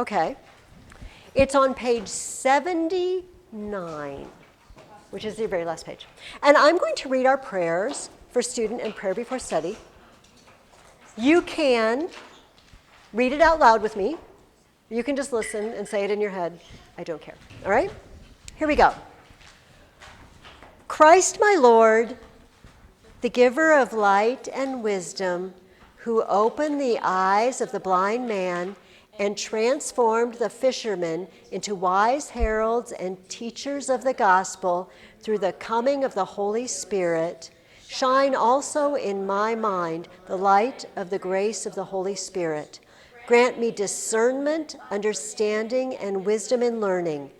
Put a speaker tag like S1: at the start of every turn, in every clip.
S1: Okay. It's on page 79, which is the very last page. And I'm going to read our prayers for student and prayer before study. You can read it out loud with me. You can just listen and say it in your head. I don't care. All right? Here we go. Christ, my Lord, the giver of light and wisdom, who opened the eyes of the blind man and transformed the fishermen into wise heralds and teachers of the gospel through the coming of the Holy Spirit, shine also in my mind the light of the grace of the Holy Spirit. Grant me discernment, understanding, and wisdom in learning.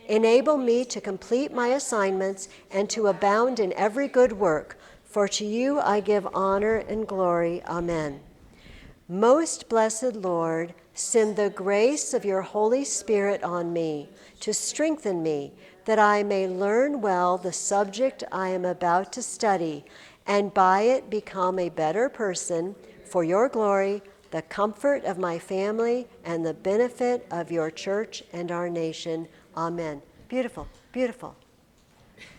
S1: Enable me to complete my assignments and to abound in every good work. For to you I give honor and glory. Amen. Most blessed Lord, send the grace of your Holy Spirit on me to strengthen me, that I may learn well the subject I am about to study, and by it become a better person for your glory, the comfort of my family, and the benefit of your church and our nation. Amen. Beautiful, beautiful.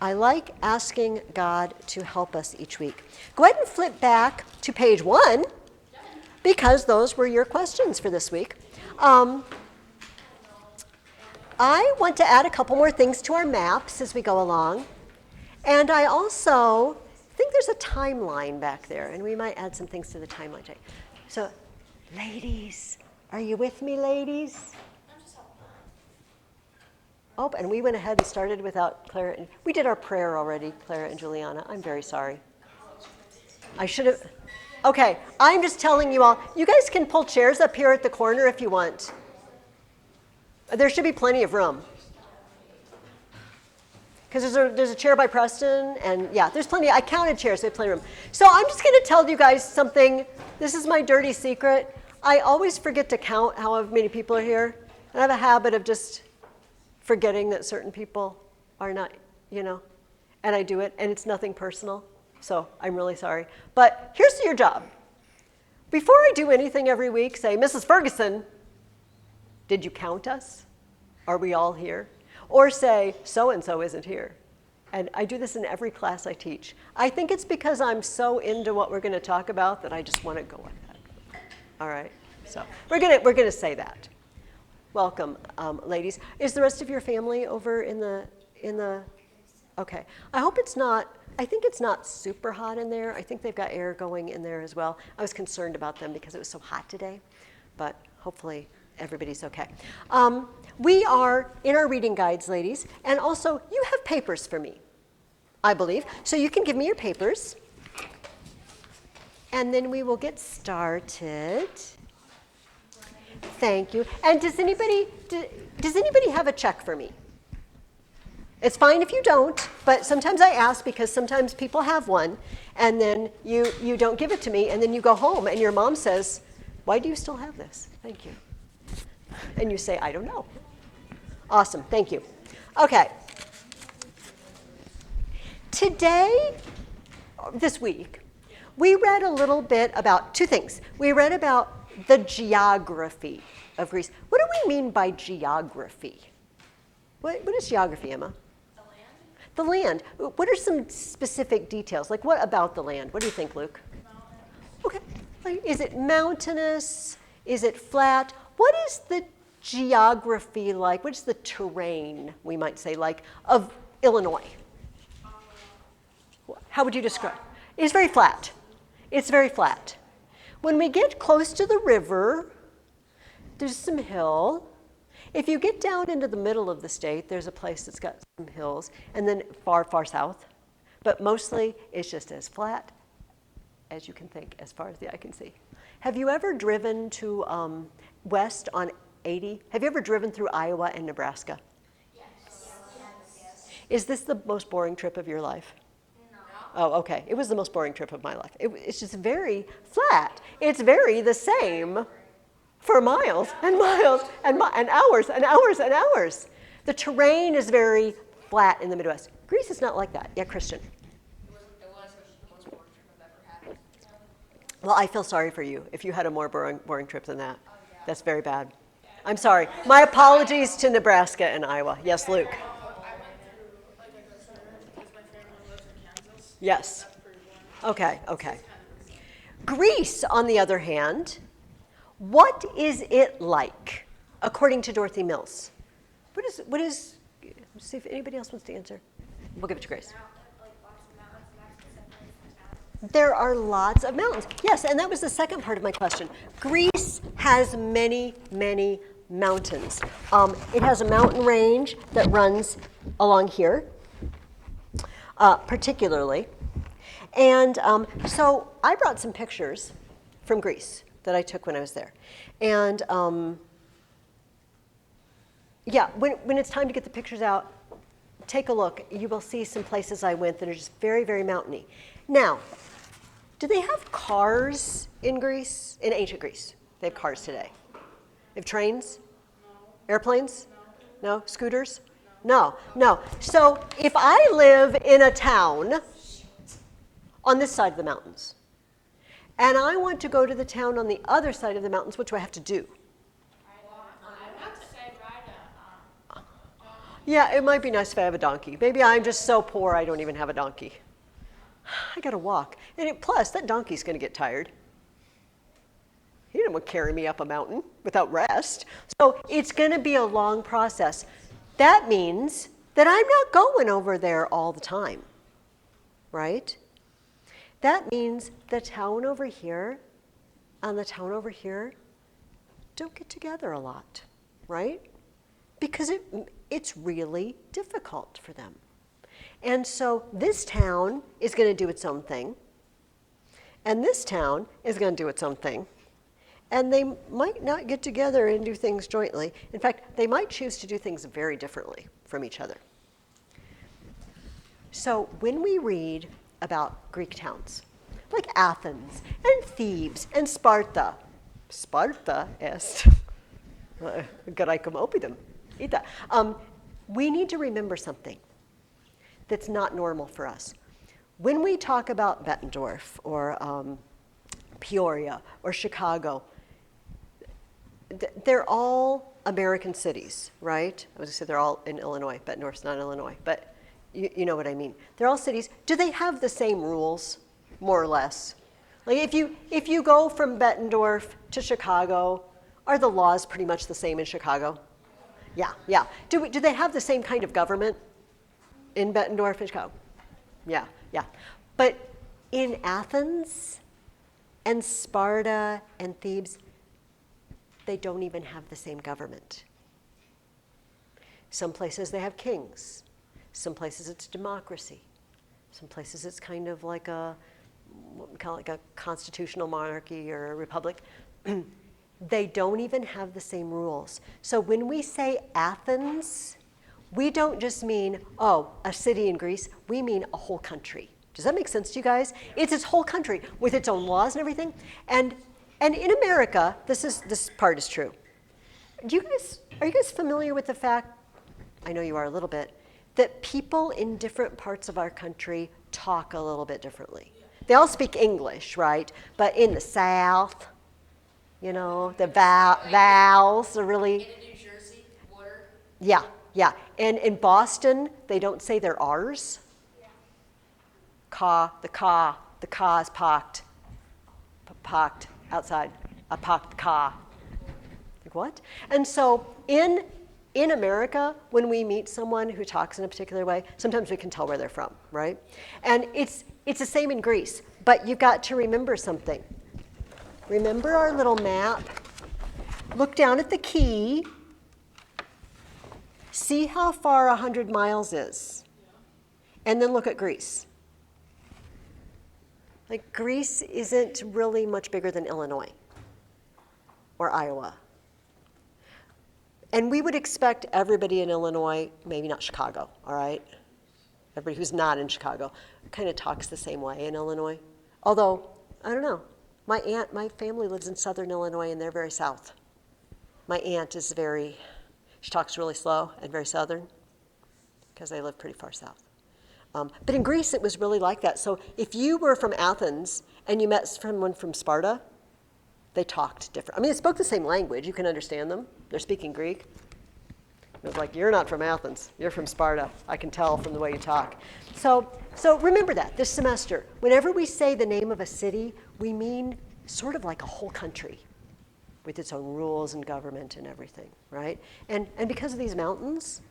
S1: I like asking God to help us each week. Go ahead and flip back to page 1, because those were your questions for this week. I want to add a couple more things to our maps as we go along. And I also think there's a timeline back there, and we might add some things to the timeline today. So, ladies, are you with me, ladies? Oh, and we went ahead and started without Clara. And we did our prayer already, Clara and Juliana. I'm very sorry. I should have. Okay, I'm just telling you all, you guys can pull chairs up here at the corner if you want. There should be plenty of room. Because there's a chair by Preston, and yeah, there's plenty. I counted chairs, so we have plenty of room. So I'm just going to tell you guys something. This is my dirty secret. I always forget to count how many people are here. And I have a habit of just forgetting that certain people are not, and I do it, and it's nothing personal. So I'm really sorry. But here's your job. Before I do anything every week, say, Mrs. Ferguson, did you count us? Are we all here? Or say, so-and-so isn't here. And I do this in every class I teach. I think it's because I'm so into what we're going to talk about that I just want to go with that. All right? So we're gonna say that. Welcome, ladies. Is the rest of your family over in the? Okay. I hope it's not. I think it's not super hot in there. I think they've got air going in there as well. I was concerned about them because it was so hot today, but hopefully everybody's okay. We are in our reading guides, ladies, and also you have papers for me, I believe. So you can give me your papers, and then we will get started. Thank you. And does anybody have a check for me? It's fine if you don't, but sometimes I ask because sometimes people have one, and then you don't give it to me, and then you go home, and your mom says, why do you still have this? Thank you. And you say, I don't know. Awesome. Thank you. Okay. This week, we read a little bit about two things. We read about the geography of Greece. What do we mean by geography? What is geography, Emma? The land. What are some specific details? Like what about the land? What do you think, Luke? Okay. Is it mountainous? Is it flat? What is the geography like? What is the terrain, we might say, like, of Illinois? How would you describe it? It's very flat. It's very flat. When we get close to the river, there's some hill. If you get down into the middle of the state, there's a place that's got some hills, and then far, far south. But mostly, it's just as flat as you can think, as far as the eye can see. Have you ever driven to west on 80? Have you ever driven through Iowa and Nebraska? Yes. Is this the most boring trip of your life? No. Oh, okay. It was the most boring trip of my life. It's just very flat. It's very the same for miles and miles and hours and hours and hours. The terrain is very flat in the Midwest. Greece is not like that. Yeah, Christian. It was the most boring trip I've ever had. Well, I feel sorry for you if you had a more boring trip than that. Oh, yeah. That's very bad. I'm sorry. My apologies to Nebraska and Iowa. Yes, Luke.
S2: I went through like a go center because my family lives in Kansas.
S1: Yes.
S2: That's pretty boring.
S1: Okay, okay.
S2: It's kind of the same.
S1: Greece, on the other hand, what is it like, according to Dorothy Mills? Let's see if anybody else wants to answer. We'll give it to Grace. There are lots of mountains. Yes, and that was the second part of my question. Greece has many, many mountains. It has a mountain range that runs along here, particularly. And so I brought some pictures from Greece that I took when I was there. And yeah, when it's time to get the pictures out, take a look. You will see some places I went that are just very, very mountainy. Now, do they have cars in Greece? In ancient Greece, they have cars today. They have trains?
S2: No.
S1: Airplanes? No. Scooters? No. So if I live in a town on this side of the mountains, and I want to go to the town on the other side of the mountains, what do I have to do? Yeah, it might be nice if I have a donkey. Maybe I'm just so poor I don't even have a donkey. I gotta walk. And plus, that donkey's gonna get tired. He didn't want to carry me up a mountain without rest. So it's gonna be a long process. That means that I'm not going over there all the time, right? That means the town over here and the town over here don't get together a lot, right? Because it's really difficult for them. And so this town is going to do its own thing, and this town is going to do its own thing, and they might not get together and do things jointly. In fact, they might choose to do things very differently from each other. So when we read about Greek towns, like Athens and Thebes and Sparta est graecum oppidum, ita. We need to remember something that's not normal for us. When we talk about Bettendorf or Peoria or Chicago, they're all American cities, right? I was going to say they're all in Illinois. Bettendorf's not Illinois, but you know what I mean. They're all cities. Do they have the same rules, more or less? Like if you go from Bettendorf to Chicago, are the laws pretty much the same in Chicago? Yeah. Do they have the same kind of government in Bettendorf and Chicago? Yeah. But in Athens and Sparta and Thebes, they don't even have the same government. Some places they have kings. Some places it's democracy. Some places it's kind of like what we call like a constitutional monarchy or a republic. They don't even have the same rules. So when we say Athens, we don't just mean, a city in Greece. We mean a whole country. Does that make sense to you guys? It's its whole country with its own laws and everything. And in America, this part is true. Are you guys familiar with the fact, I know you are a little bit, that people in different parts of our country talk a little bit differently? They all speak English, right? But in the South, the vowels are really...
S3: And in New Jersey, water.
S1: Yeah. And in Boston, they don't say their R's. Yeah. The ka is parked outside. A parked car. Like what? And so in America, when we meet someone who talks in a particular way, sometimes we can tell where they're from, right? And it's the same in Greece, but you've got to remember something. Remember our little map? Look down at the key. See how far 100 miles is. And then look at Greece. Like Greece isn't really much bigger than Illinois or Iowa. And we would expect everybody in Illinois, maybe not Chicago, all right? Everybody who's not in Chicago kind of talks the same way in Illinois. Although, I don't know. My family lives in southern Illinois, and they're very south. My aunt she talks really slow and very southern because they live pretty far south. But in Greece, it was really like that. So if you were from Athens and you met someone from Sparta, They talked different. I mean, they spoke the same language. You can understand them. They're speaking Greek. It was like, you're not from Athens. You're from Sparta. I can tell from the way you talk. So remember that this semester. Whenever we say the name of a city, we mean sort of like a whole country with its own rules and government and everything, right? And because of these mountains,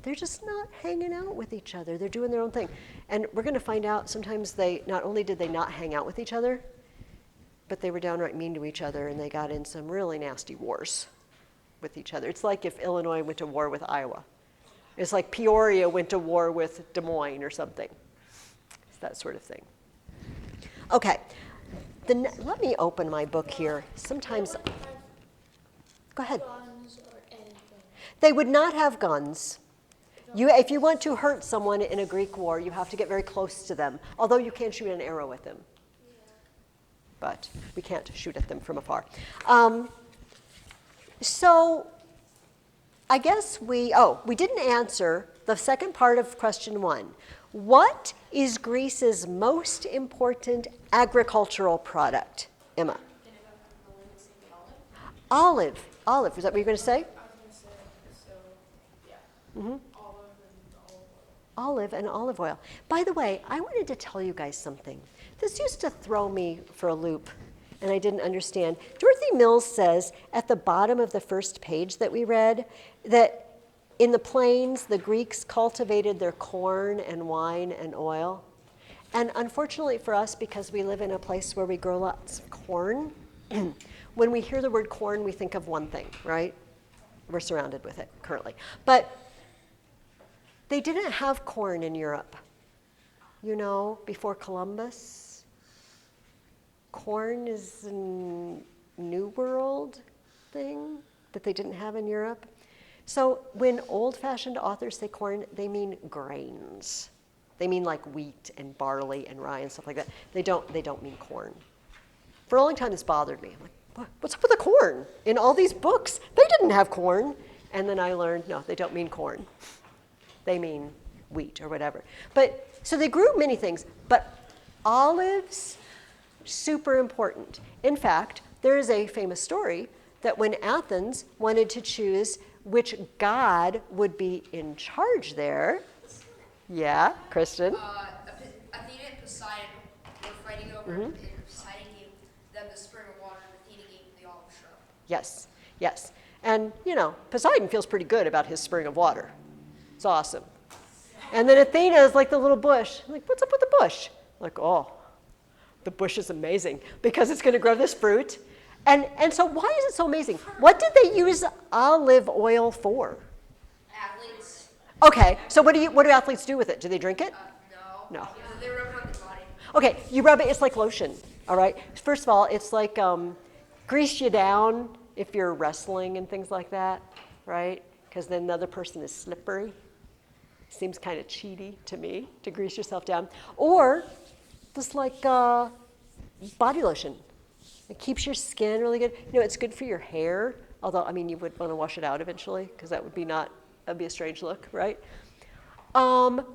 S1: they're just not hanging out with each other. They're doing their own thing. And we're going to find out sometimes not only did they not hang out with each other, but they were downright mean to each other, and they got in some really nasty wars with each other. It's like if Illinois went to war with Iowa. It's like Peoria went to war with Des Moines or something. It's that sort of thing. Okay, let me open my book here. Sometimes, go ahead.
S2: Guns or anything.
S1: They would not have guns. If you want to hurt someone in a Greek war, you have to get very close to them, although you can shoot an arrow at them. But we can't shoot at them from afar. So I guess we didn't answer the second part of question 1. What is Greece's most important agricultural product? Emma. Olive. Olive. Is that what you're going to say?
S2: I was going to say, so, yeah.
S1: Mm-hmm.
S2: Olive and olive oil.
S1: Olive and olive oil. By the way, I wanted to tell you guys something. This used to throw me for a loop, and I didn't understand. Dorothy Mills says at the bottom of the first page that we read that in the plains, the Greeks cultivated their corn and wine and oil. And unfortunately for us, because we live in a place where we grow lots of corn, when we hear the word corn, we think of one thing, right? We're surrounded with it currently. But they didn't have corn in Europe. You know, before Columbus, corn is a New World thing that they didn't have in Europe. So when old-fashioned authors say corn, they mean grains. They mean like wheat and barley and rye and stuff like that. They don't mean corn. For a long time, this bothered me. I'm like, what's up with the corn? In all these books, they didn't have corn. And then I learned, no, they don't mean corn. They mean wheat or whatever. But so they grew many things, but olives, super important. In fact, there is a famous story that when Athens wanted to choose which god would be in charge there, yeah, Kristen?
S3: Athena and Poseidon were fighting over, and Poseidon gave them the spring of water, and Athena gave them the olive shrub.
S1: Yes, yes. And, you know, Poseidon feels pretty good about his spring of water. It's awesome. And then Athena is like the little bush. I'm like, what's up with the bush? Like, oh, the bush is amazing because it's going to grow this fruit. And so why is it so amazing? What did they use olive oil for?
S3: Athletes.
S1: Okay, so what do athletes do with it? Do they drink it?
S3: No.
S1: No.
S3: They rub it on their body.
S1: Okay, you rub it, it's like lotion, all right? First of all, it's like grease you down if you're wrestling and things like that, right? Because then the other person is slippery. Seems kind of cheaty to me to grease yourself down. Or just like body lotion. It keeps your skin really good. You know, it's good for your hair, although, I mean, you would want to wash it out eventually because that'd be a strange look, right?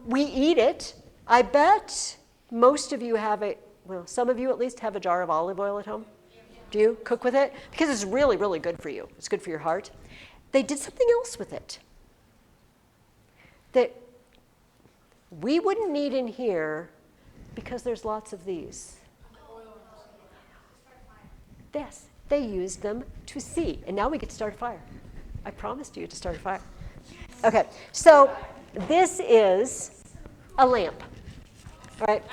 S1: We eat it. I bet most of you have some of you at least have a jar of olive oil at home. Do you cook with it? Because it's really, really good for you. It's good for your heart. They did something else with it that we wouldn't need in here because there's lots of these. Yes, they used them to see. And now we get to start a fire. I promised you to start a fire. Okay, so this is a lamp, all right?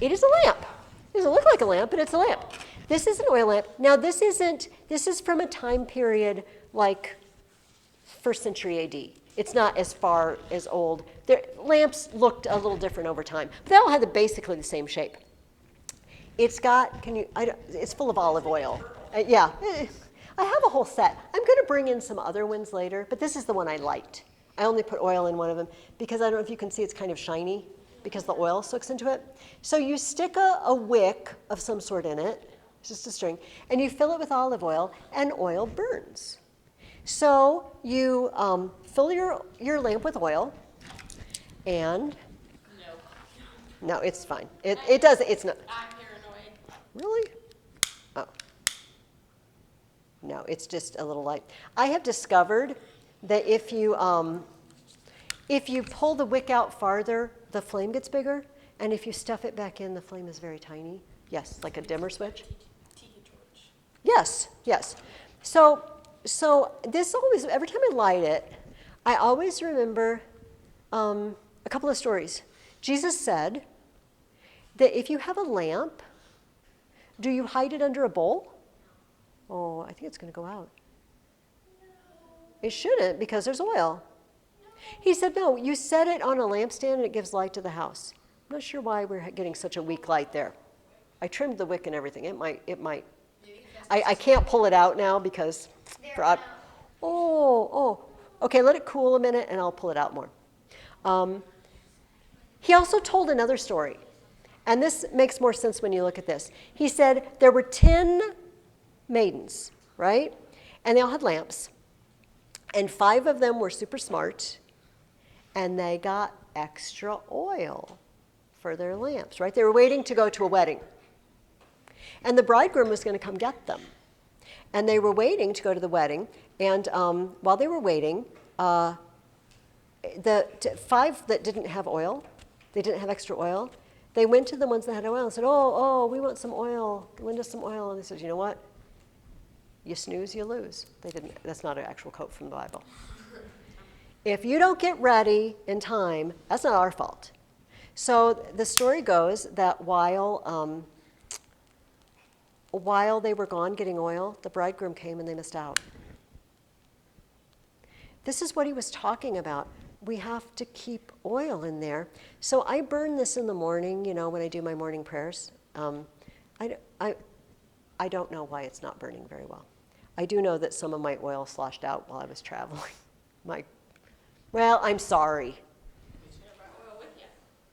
S1: It is a lamp. It doesn't look like a lamp, but it's a lamp. This is an oil lamp. Now, this is from a time period like 1st century AD. It's not as far as old. Lamps looked a little different over time. But they all had basically the same shape. It's got, it's full of olive oil. Yeah, I have a whole set. I'm going to bring in some other ones later, but this is the one I liked. I only put oil in one of them because I don't know if you can see it's kind of shiny because the oil soaks into it. So you stick a wick of some sort in it, it's just a string, and you fill it with olive oil, and oil burns. So you fill your lamp with oil, and no, it's fine. It does. It's not.
S2: I'm paranoid.
S1: Really? Oh. No, it's just a little light. I have discovered that if you pull the wick out farther, the flame gets bigger, and if you stuff it back in, the flame is very tiny. Yes, like a dimmer switch.
S2: Tiki torch.
S1: Yes, yes. So this always, every time I light it, I always remember a couple of stories. Jesus said that if you have a lamp, do you hide it under a bowl? Oh, I think it's going to go out. It shouldn't, because there's oil. He said, no, you set it on a lampstand and it gives light to the house. I'm not sure why we're getting such a weak light there. I trimmed the wick and everything. It might. I can't pull it out now because, okay, let it cool a minute and I'll pull it out more. He also told another story, and this makes more sense when you look at this. He said there were 10 maidens, right? And they all had lamps. And 5 of them were super smart, and they got extra oil for their lamps, right? They were waiting to go to a wedding. And the bridegroom was going to come get them. And they were waiting to go to the wedding, and while they were waiting, the 5 that didn't have oil, they didn't have extra oil, they went to the ones that had oil and said, oh, we want some oil. Lend us some oil. And they said, you know what? You snooze, you lose. They didn't. That's not an actual quote from the Bible. If you don't get ready in time, that's not our fault. So the story goes that while they were gone getting oil, the bridegroom came and they missed out. This is what he was talking about. We have to keep oil in there. So I burn this in the morning, when I do my morning prayers. I don't know why it's not burning very well. I do know that some of my oil sloshed out while I was traveling. I'm sorry.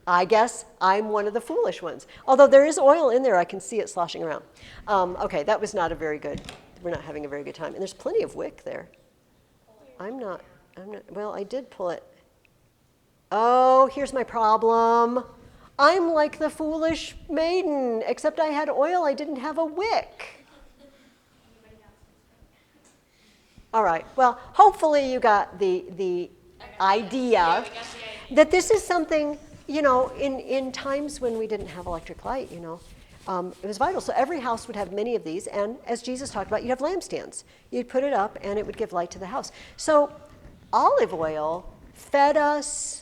S1: I guess I'm one of the foolish ones. Although there is oil in there, I can see it sloshing around. Okay, that was not we're not having a very good time. And there's plenty of wick there. I did pull it. Oh, here's my problem. I'm like the foolish maiden, except I had oil, I didn't have a wick. All right, well, hopefully you got the idea that this is something, in times when we didn't have electric light, it was vital. So every house would have many of these, and as Jesus talked about, you'd have lampstands. You'd put it up, and it would give light to the house. So olive oil fed us,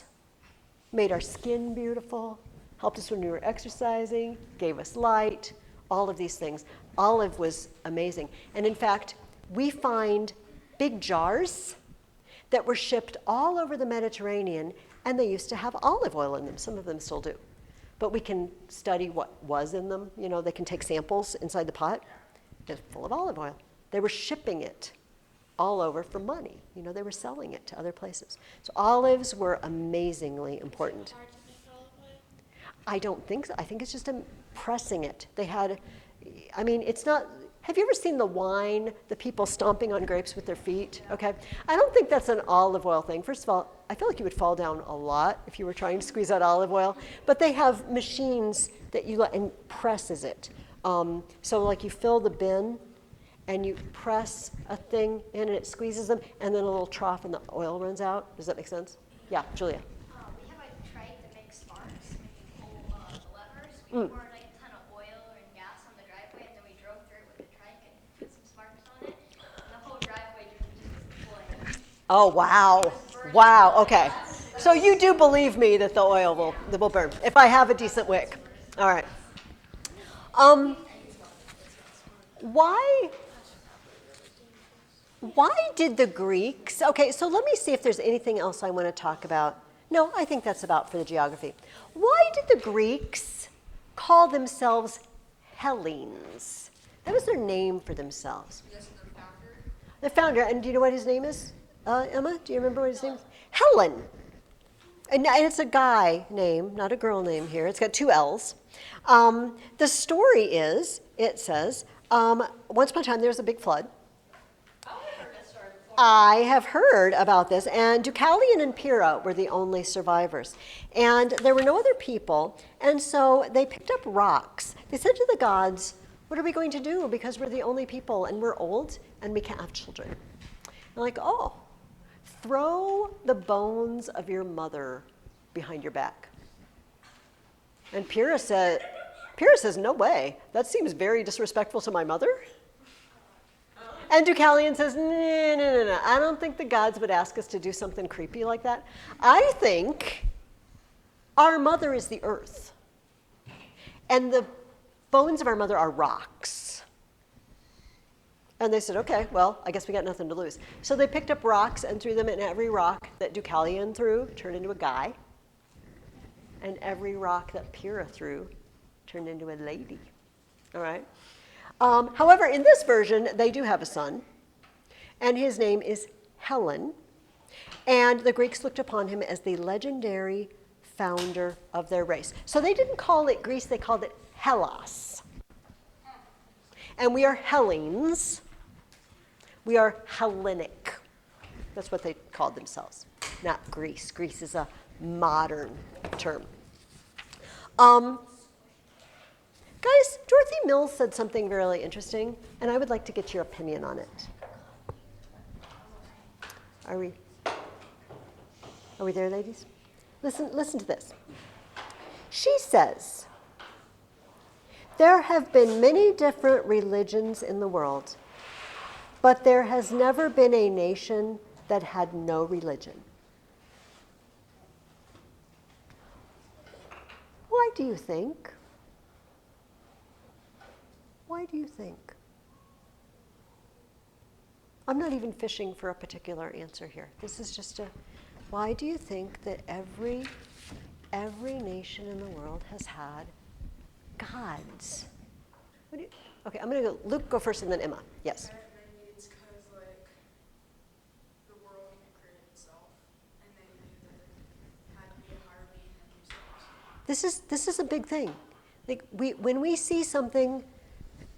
S1: made our skin beautiful, helped us when we were exercising, gave us light, all of these things. Olive was amazing. And in fact, we find big jars that were shipped all over the Mediterranean, and they used to have olive oil in them. Some of them still do. But we can study what was in them. They can take samples inside the pot. It's full of olive oil. They were shipping it all over for money. They were selling it to other places. So olives were amazingly important. I don't think so. I think it's just pressing it. They had, it's not, have you ever seen the wine, the people stomping on grapes with their feet? Okay. I don't think that's an olive oil thing. First of all, I feel like you would fall down a lot if you were trying to squeeze out olive oil. But they have machines that and presses it. So like you fill the bin, and you press a thing in and it squeezes them, and then a little trough and the oil runs out. Does that make sense? Yeah, Julia.
S3: We have a trike that makes sparks. When you pull the levers, we poured a ton of oil and gas on the driveway, and then we drove through it with the trike and put some sparks on it. And the whole driveway just flame.
S1: Oh, wow. Wow, okay. So you do believe me that the oil will burn, if I have a decent wick. All right. Why did the Greeks, okay, so let me see if there's anything else I want to talk about. No, I think that's about for the geography. Why did the Greeks call themselves Hellenes? That was their name for themselves.
S3: Because of the founder.
S1: The founder, and do you know what his name is? Emma, do you remember what his name is? Helen. And it's a guy name, not a girl name here. It's got 2 L's. The story is, it says, once upon a time there was a big flood. I have heard about this, and Deucalion and Pyrrha were the only survivors. And there were no other people, and so they picked up rocks. They said to the gods, What are we going to do? Because we're the only people and we're old and we can't have children. And like, oh, throw the bones of your mother behind your back. And Pyrrha says, no way. That seems very disrespectful to my mother. And Deucalion says, no. I don't think the gods would ask us to do something creepy like that. I think our mother is the earth. And the bones of our mother are rocks. And they said, okay, well, I guess we got nothing to lose. So they picked up rocks and threw them, and every rock that Deucalion threw turned into a guy. And every rock that Pyrrha threw turned into a lady. All right? However, in this version, they do have a son, and his name is Helen. And the Greeks looked upon him as the legendary founder of their race. So they didn't call it Greece, they called it Hellas. And we are Hellenes. We are Hellenic. That's what they called themselves, not Greece. Greece is a modern term. Guys, Dorothy Mills said something really interesting, and I would like to get your opinion on it. Are we there, ladies? Listen to this. She says, there have been many different religions in the world, but there has never been a nation that had no religion. Why do you think? Why do you think? I'm not even fishing for a particular answer here. This is just why do you think that every nation in the world has had gods? Okay, I'm going to go, Luke, go first, and then Emma. Yes?
S2: Maybe it's because, like, the world created itself, and they knew that it had to be a higher being than themselves.
S1: This is a big thing. Like when we see something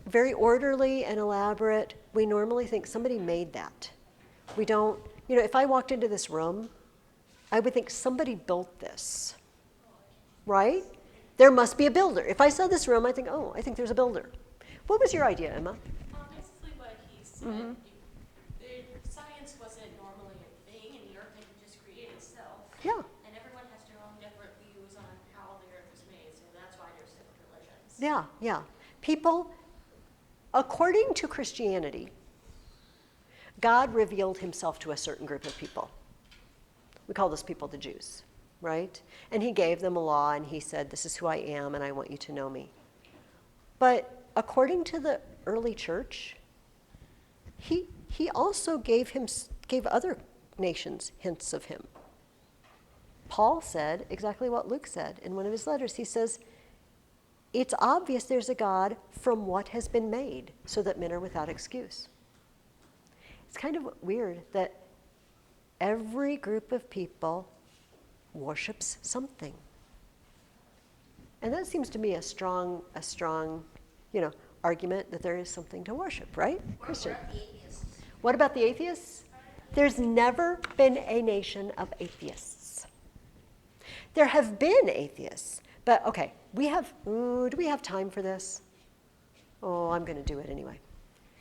S1: very orderly and elaborate, we normally think somebody made that. We don't, if I walked into this room, I would think somebody built this, right? There must be a builder. If I saw this room, I think, I think there's a builder. What was your idea, Emma?
S4: Basically what he said, science wasn't normally a thing, and the earth didn't just create itself.
S1: Yeah.
S4: And everyone has their own different views on how the earth was made, so that's why there's different religions.
S1: Yeah. People, according to Christianity, God revealed himself to a certain group of people. We call those people the Jews, right? And he gave them a law, and he said, this is who I am, and I want you to know me. But according to the early church, he also gave other nations hints of him. Paul said exactly what Luke said in one of his letters. He says, it's obvious there's a God from what has been made, so that men are without excuse. It's kind of weird that every group of people worships something. And that seems to me a strong, argument that there is something to worship, right? Christian. What about the atheists? There's never been a nation of atheists. There have been atheists, but okay, do we have time for this? Oh, I'm going to do it anyway.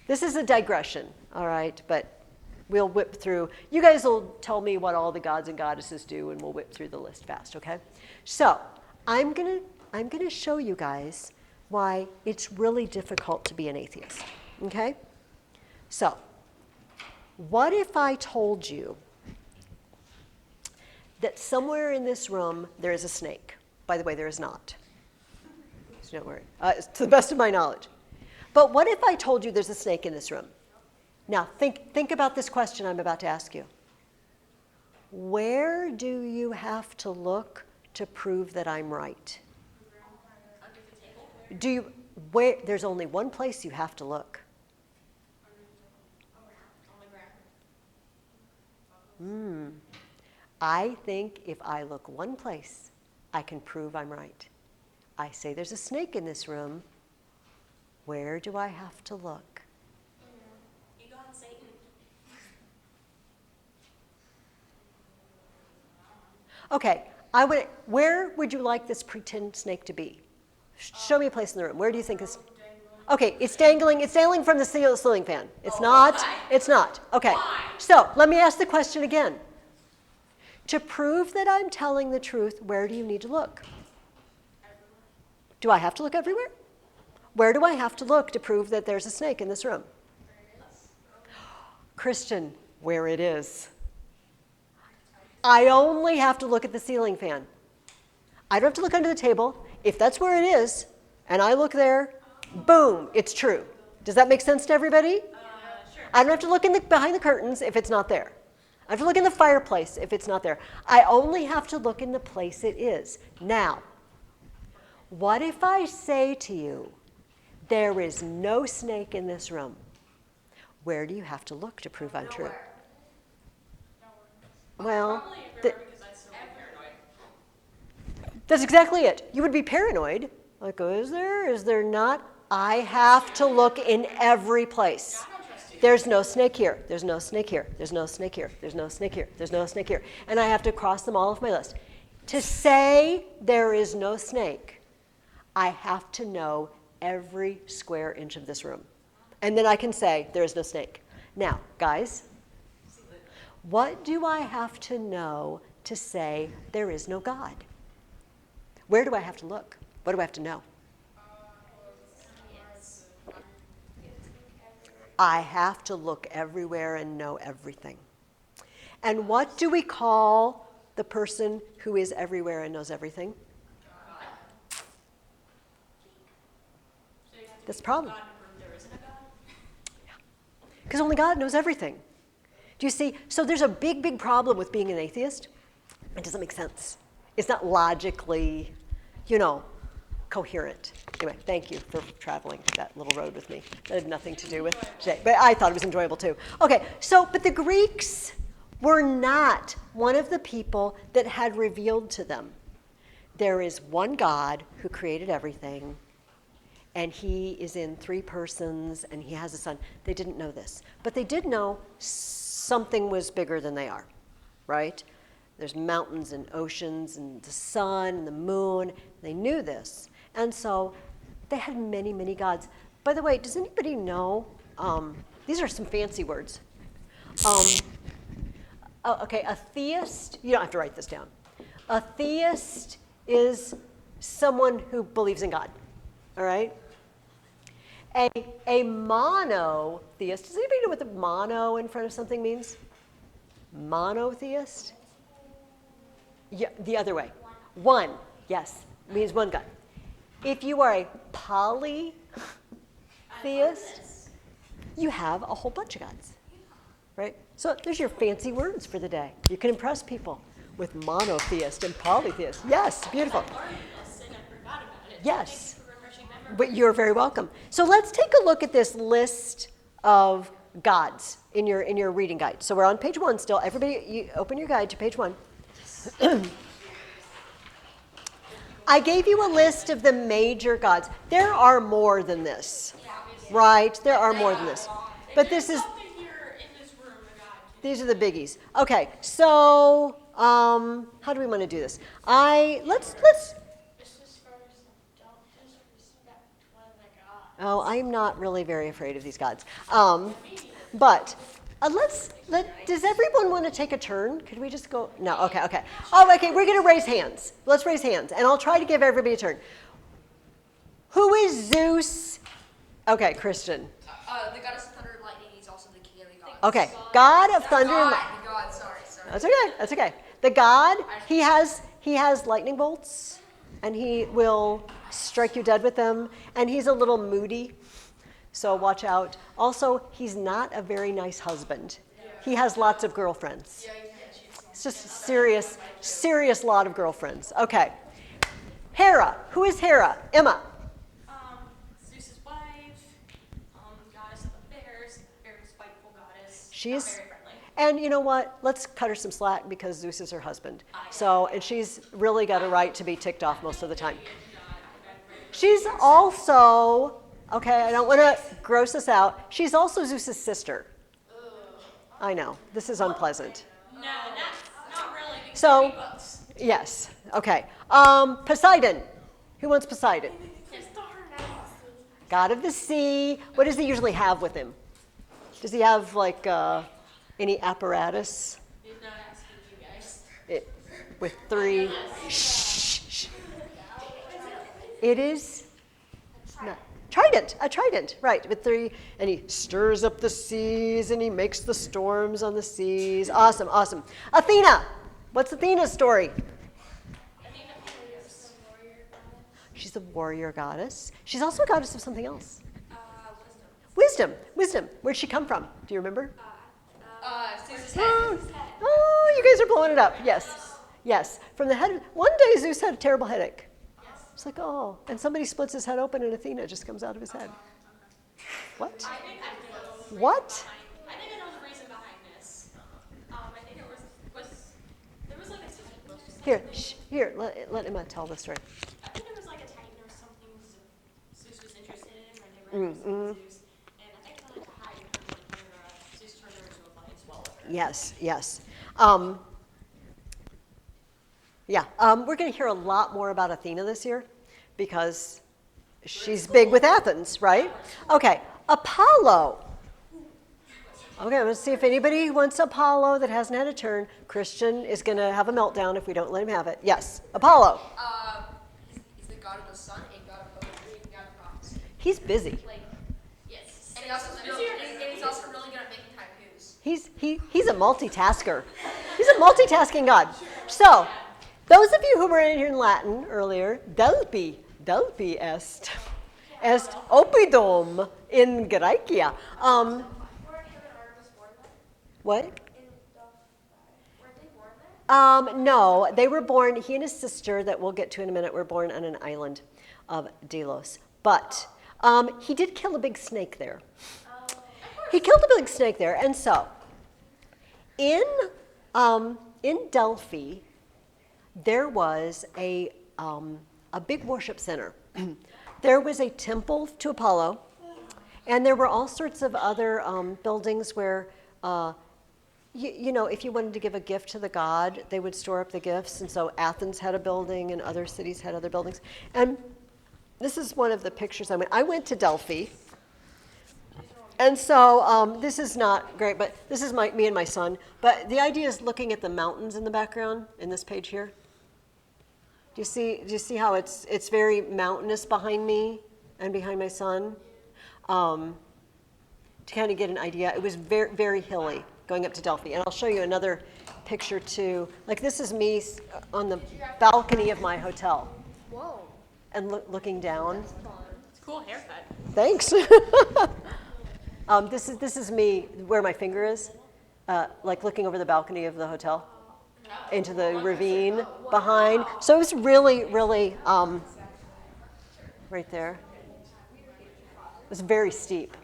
S1: This is a digression, all right, but we'll whip through. You guys will tell me what all the gods and goddesses do, and we'll whip through the list fast, okay? So I'm going to show you guys why it's really difficult to be an atheist, okay? So what if I told you that somewhere in this room there is a snake? By the way, there is not. So don't worry. To the best of my knowledge. But what if I told you there's a snake in this room? Now, think about this question I'm about to ask you. Where do you have to look to prove that I'm right? There's only one place you have to look. I think if I look one place, I can prove I'm right. I say there's a snake in this room. Where do I have to look?
S4: You go on Satan.
S1: Okay, where would you like this pretend snake to be? Show me a place in the room. Where do you think this?
S2: Dangling
S1: Okay, it's dangling from the ceiling fan. It's not. It's not. Okay. So let me ask the question again. To prove that I'm telling the truth, where do you need to look? Do I have to look everywhere? Where do I have to look to prove that there's a snake in this room? Christian, where it is. I only have to look at the ceiling fan. I don't have to look under the table. If that's where it is, and I look there, boom, it's true. Does that make sense to everybody?
S4: Sure.
S1: I don't have to look behind the curtains if it's not there. I have to look in the fireplace if it's not there. I only have to look in the place it is. Now, what if I say to you, there is no snake in this room? Where do you have to look to prove I'm true? Well,
S4: Probably everywhere because I'd still be paranoid.
S1: that's exactly it. You would be paranoid. Like, oh, is there? Is there not? I have to look in every place.
S4: I don't trust you.
S1: There's no snake here. There's no snake here. There's no snake here. There's no snake here. There's no snake here. And I have to cross them all off my list. To say there is no snake, I have to know every square inch of this room. And then I can say there is no snake. Now, guys, what do I have to know to say there is no God? Where do I have to look? What do I have to know? I have to look everywhere and know everything. And what do we call the person who is everywhere and knows everything?
S4: So you have to
S1: That's the
S4: be
S1: problem.
S4: God to prove there isn't a God?
S1: Because only God knows everything. Do you see? So there's a big, big problem with being an atheist. It doesn't make sense. It's not logically, coherent. Anyway, thank you for traveling that little road with me. That had nothing to do with today, but I thought it was enjoyable too. Okay, but the Greeks were not one of the people that had revealed to them. There is one God who created everything, and he is in 3 persons, and he has a son. They didn't know this, but they did know something was bigger than they are, right? There's mountains and oceans and the sun and the moon. They knew this. And so they had many, many gods. By the way, does anybody know, these are some fancy words. A theist, you don't have to write this down. A theist is someone who believes in God, all right? A monotheist, does anybody know what the mono in front of something means? Monotheist? Yeah, the other way. One, yes, means one God. If you are a polytheist, you have a whole bunch of gods, right? So there's your fancy words for the day. You can impress people with monotheist and polytheist. Yes, beautiful.
S4: I learned this and I forgot about it.
S1: Yes.
S4: Thanks for refreshing memory.
S1: But you're very welcome. So let's take a look at this list of gods in your reading guide. So we're on page 1 still. Everybody, you open your guide to page 1. I gave you a list of the major gods. There are more than this, right? There are more than this. But this is,
S4: Something here in this room, a God.
S1: these are the biggies. Okay, so how do we want to do this? Let's.
S3: This is first, don't disrespect one of the gods.
S1: Oh, I'm not really very afraid of these gods. But does everyone want to take a turn? Could we just go? No, okay. Oh, okay, we're going to raise hands. Let's raise hands, and I'll try to give everybody a turn. Who is Zeus? Okay, Christian.
S5: The goddess of thunder and lightning. He's also the king of the gods.
S1: Okay, God of thunder and lightning.
S5: The god. Sorry.
S1: That's okay. The God, he has lightning bolts, and he will strike you dead with them, and he's a little moody, so watch out. Also, he's not a very nice husband. He has lots of girlfriends. It's just a serious lot of girlfriends. Okay. Hera. Who is Hera? Emma.
S4: Zeus's wife, goddess of the bears, very spiteful goddess.
S1: She's,
S4: not very friendly.
S1: and you know what? Let's cut her some slack because Zeus is her husband. So, and she's really got a right to be ticked off most of the time. She's also, okay, I don't want to gross us out. She's also Zeus's sister. I know, this is unpleasant.
S4: No, not really. Because
S1: So-
S4: we read books.
S1: Yes, okay. Poseidon. Who wants Poseidon?
S3: His daughter Nancy.
S1: God of the sea. What does he usually have with him? Does he have like any apparatus?
S4: He's not asking you guys.
S1: With three. Shh. It is trident, a trident, right, with three, and he stirs up the seas and he makes the storms on the seas. Awesome, awesome. Athena, what's Athena's story? She's a warrior goddess. She's also a goddess of something else. Wisdom. Where'd she come from? Do you remember?
S5: Zeus's head.
S1: Oh, you guys are blowing it up. Yes. From the head. One day Zeus had a terrible headache. It's like, oh, and somebody splits his head open and Athena just comes out of his head. What?
S4: I think I know.
S1: What?
S4: I think I know the reason behind this. I think it was there was like a titan.
S1: Here, let Emma tell the story.
S4: I think there was like a titan or something Zeus was interested in, or they were interested in Zeus, and I think they had to hide him when Zeus turned her into a lion swallow her.
S1: Yes. We're going to hear a lot more about Athena this year because she's big with Athens, right? Okay, Apollo. Okay, I'm going to see if anybody wants Apollo that hasn't had a turn. Christian is going to have a meltdown if we don't let him have it. Yes, Apollo.
S5: He's the god of the sun and god of poetry and god of prophecy.
S1: He's busy.
S5: Yes. And he's also really good at making haikus.
S1: He's a multitasker. He's a multitasking god. So, those of you who were in here in Latin earlier, delpi est oppidum in Graecia. What? No, they were born, he and his sister, that we'll get to in a minute, were born on an island of Delos. But he did kill a big snake there. He killed a big snake there, and so in Delphi, there was a big worship center. There was a temple to Apollo, and there were all sorts of other buildings where, if you wanted to give a gift to the god, they would store up the gifts. And so Athens had a building, and other cities had other buildings. And this is one of the pictures I went to Delphi. And so this is not great, but this is me and my son. But the idea is looking at the mountains in the background in this page here. Do you see how it's very mountainous behind me and behind my son? To kind of get an idea, it was very, very hilly going up to Delphi. And I'll show you another picture too. Like this is me on the balcony of my hotel.
S5: Whoa.
S1: And looking down.
S4: It's a cool haircut.
S1: Thanks. This is me where my finger is, like looking over the balcony of the hotel into the ravine behind. So it was really, really right there. It was very steep.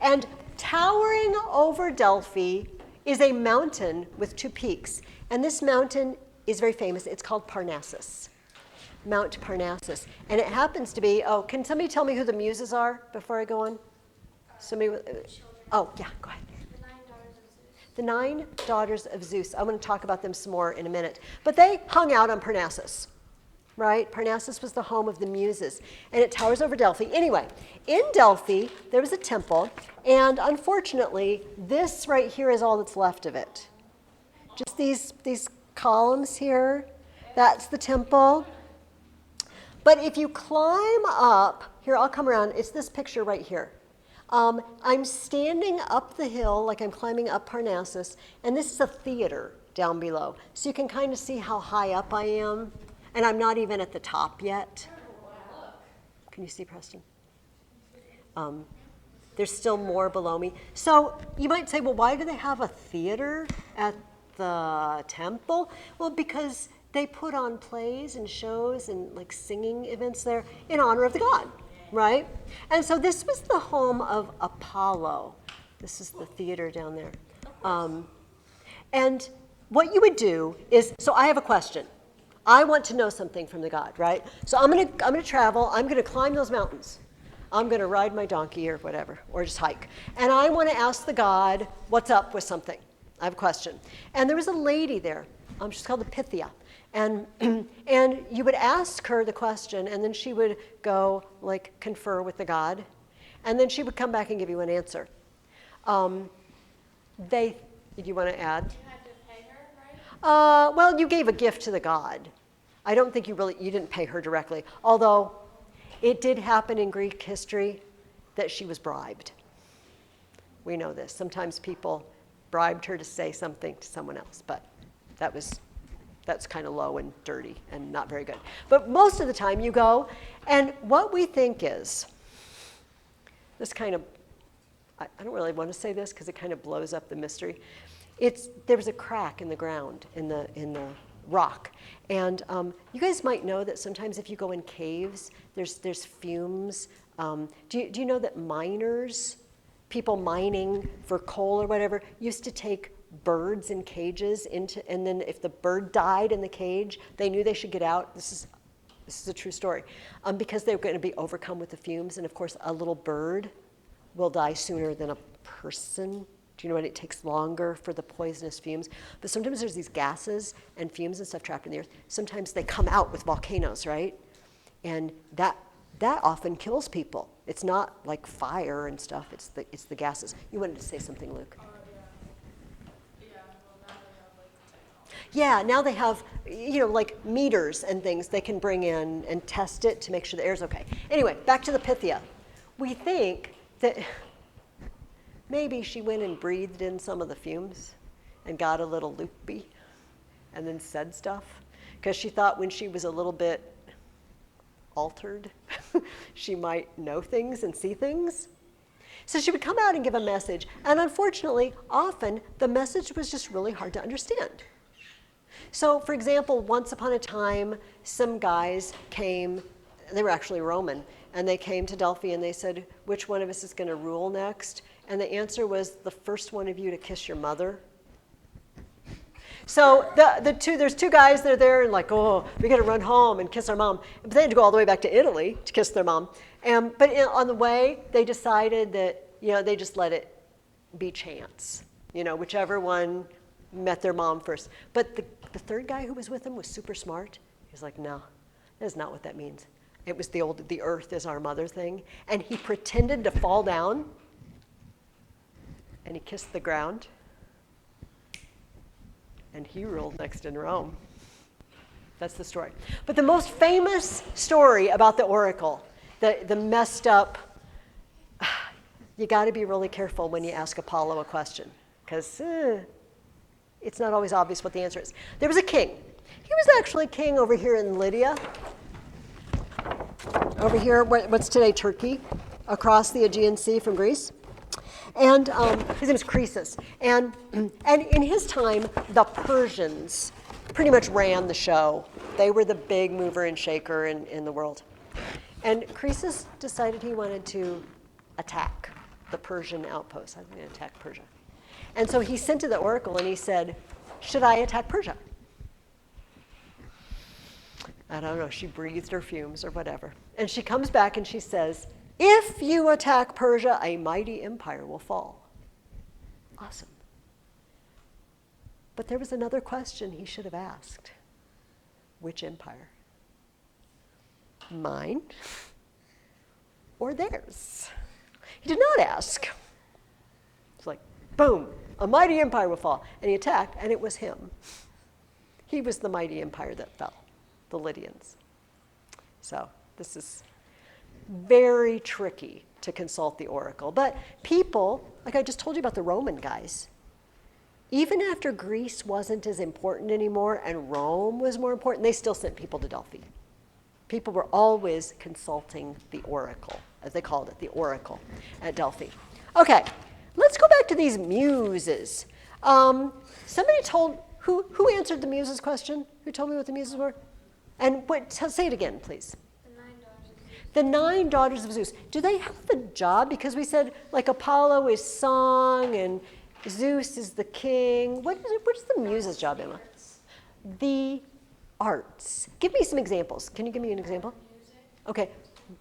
S1: And towering over Delphi is a mountain with two peaks. And this mountain is very famous. It's called Parnassus, Mount Parnassus. And it happens to be, can somebody tell me who the muses are before I go on? Somebody, go ahead. The 9 daughters of Zeus. I'm going to talk about them some more in a minute. But they hung out on Parnassus, right? Parnassus was the home of the muses, and it towers over Delphi. Anyway, in Delphi, there was a temple, and unfortunately, this right here is all that's left of it. Just these columns here, that's the temple. But if you climb up, here, I'll come around, it's this picture right here. I'm standing up the hill, like I'm climbing up Parnassus, and this is a theater down below. So you can kind of see how high up I am, and I'm not even at the top yet. Can you see, Preston? There's still more below me. So you might say, well, why do they have a theater at the temple? Well, because they put on plays and shows and like singing events there in honor of the god. Right? And so this was the home of Apollo. This is the theater down there. And what you would do is, so I have a question. I want to know something from the god, right? So I'm gonna travel, I'm gonna climb those mountains. I'm gonna ride my donkey or whatever, or just hike. And I wanna ask the god, what's up with something? I have a question. And there was a lady there, she's called the Pythia. And you would ask her the question, and then she would go, like, confer with the god, And then she would come back and give you an answer. Did you want to add?
S4: You had to pay her, right?
S1: Well, you gave a gift to the god. I don't think you didn't pay her directly. Although it did happen in Greek history that she was bribed. We know this. Sometimes people bribed her to say something to someone else, but that's kind of low and dirty and not very good. But most of the time you go, and what we think is, this kind of, I don't really want to say this because it kind of blows up the mystery. There was a crack in the ground, in the rock. And you guys might know that sometimes if you go in caves, there's fumes. Do you know that miners, people mining for coal or whatever, used to take birds in cages and then if the bird died in the cage, they knew they should get out. This is a true story. Because they were going to be overcome with the fumes. And of course, a little bird will die sooner than a person. Do you know what? It takes longer for the poisonous fumes. But sometimes there's these gases and fumes and stuff trapped in the earth. Sometimes they come out with volcanoes, right? And that often kills people. It's not like fire and stuff. It's the gases. You wanted to say something, Luke? Yeah, now they have, like meters and things they can bring in and test it to make sure the air's okay. Anyway, back to the Pythia. We think that maybe she went and breathed in some of the fumes and got a little loopy and then said stuff because she thought when she was a little bit altered, she might know things and see things. So she would come out and give a message, and unfortunately, often the message was just really hard to understand. So, for example, once upon a time, some guys came, they were actually Roman, and they came to Delphi and they said, which one of us is going to rule next? And the answer was, the first one of you to kiss your mother. So there's two guys that are there and like, oh, we got to run home and kiss our mom. But they had to go all the way back to Italy to kiss their mom. But on the way, they decided that, they just let it be chance. Whichever one met their mom first. But the third guy who was with them was super smart. He's like, no, that's not what that means. It was the earth is our mother thing. And he pretended to fall down and he kissed the ground. And he ruled next in Rome. That's the story. But the most famous story about the oracle, the messed up, you got to be really careful when you ask Apollo a question, because it's not always obvious what the answer is. There was a king. He was actually king over here in Lydia. Over here, what's today Turkey, across the Aegean Sea from Greece. And his name was Croesus. And in his time, the Persians pretty much ran the show. They were the big mover and shaker in the world. And Croesus decided he wanted to attack the Persian outpost. I'm going to attack Persia. And so he sent to the oracle and he said, should I attack Persia? I don't know, she breathed her fumes or whatever. And she comes back and she says, if you attack Persia, a mighty empire will fall. Awesome. But there was another question he should have asked. Which empire? Mine or theirs? He did not ask. It's like, boom, a mighty empire will fall. And he attacked, and it was him. He was the mighty empire that fell, the Lydians. So this is very tricky to consult the oracle. But people, like I just told you about the Roman guys, even after Greece wasn't as important anymore and Rome was more important, they still sent people to Delphi. People were always consulting the oracle, as they called it, the oracle at Delphi. Okay, let's go back to these muses. Somebody told, who answered the muses question? Who told me what the muses were? And say it again, please. The 9 daughters of Zeus. Do they have the job? Because we said, like, Apollo is song and Zeus is the king. What is the muse's job, Emma? The arts. Give me some examples. Can you give me an example? Okay.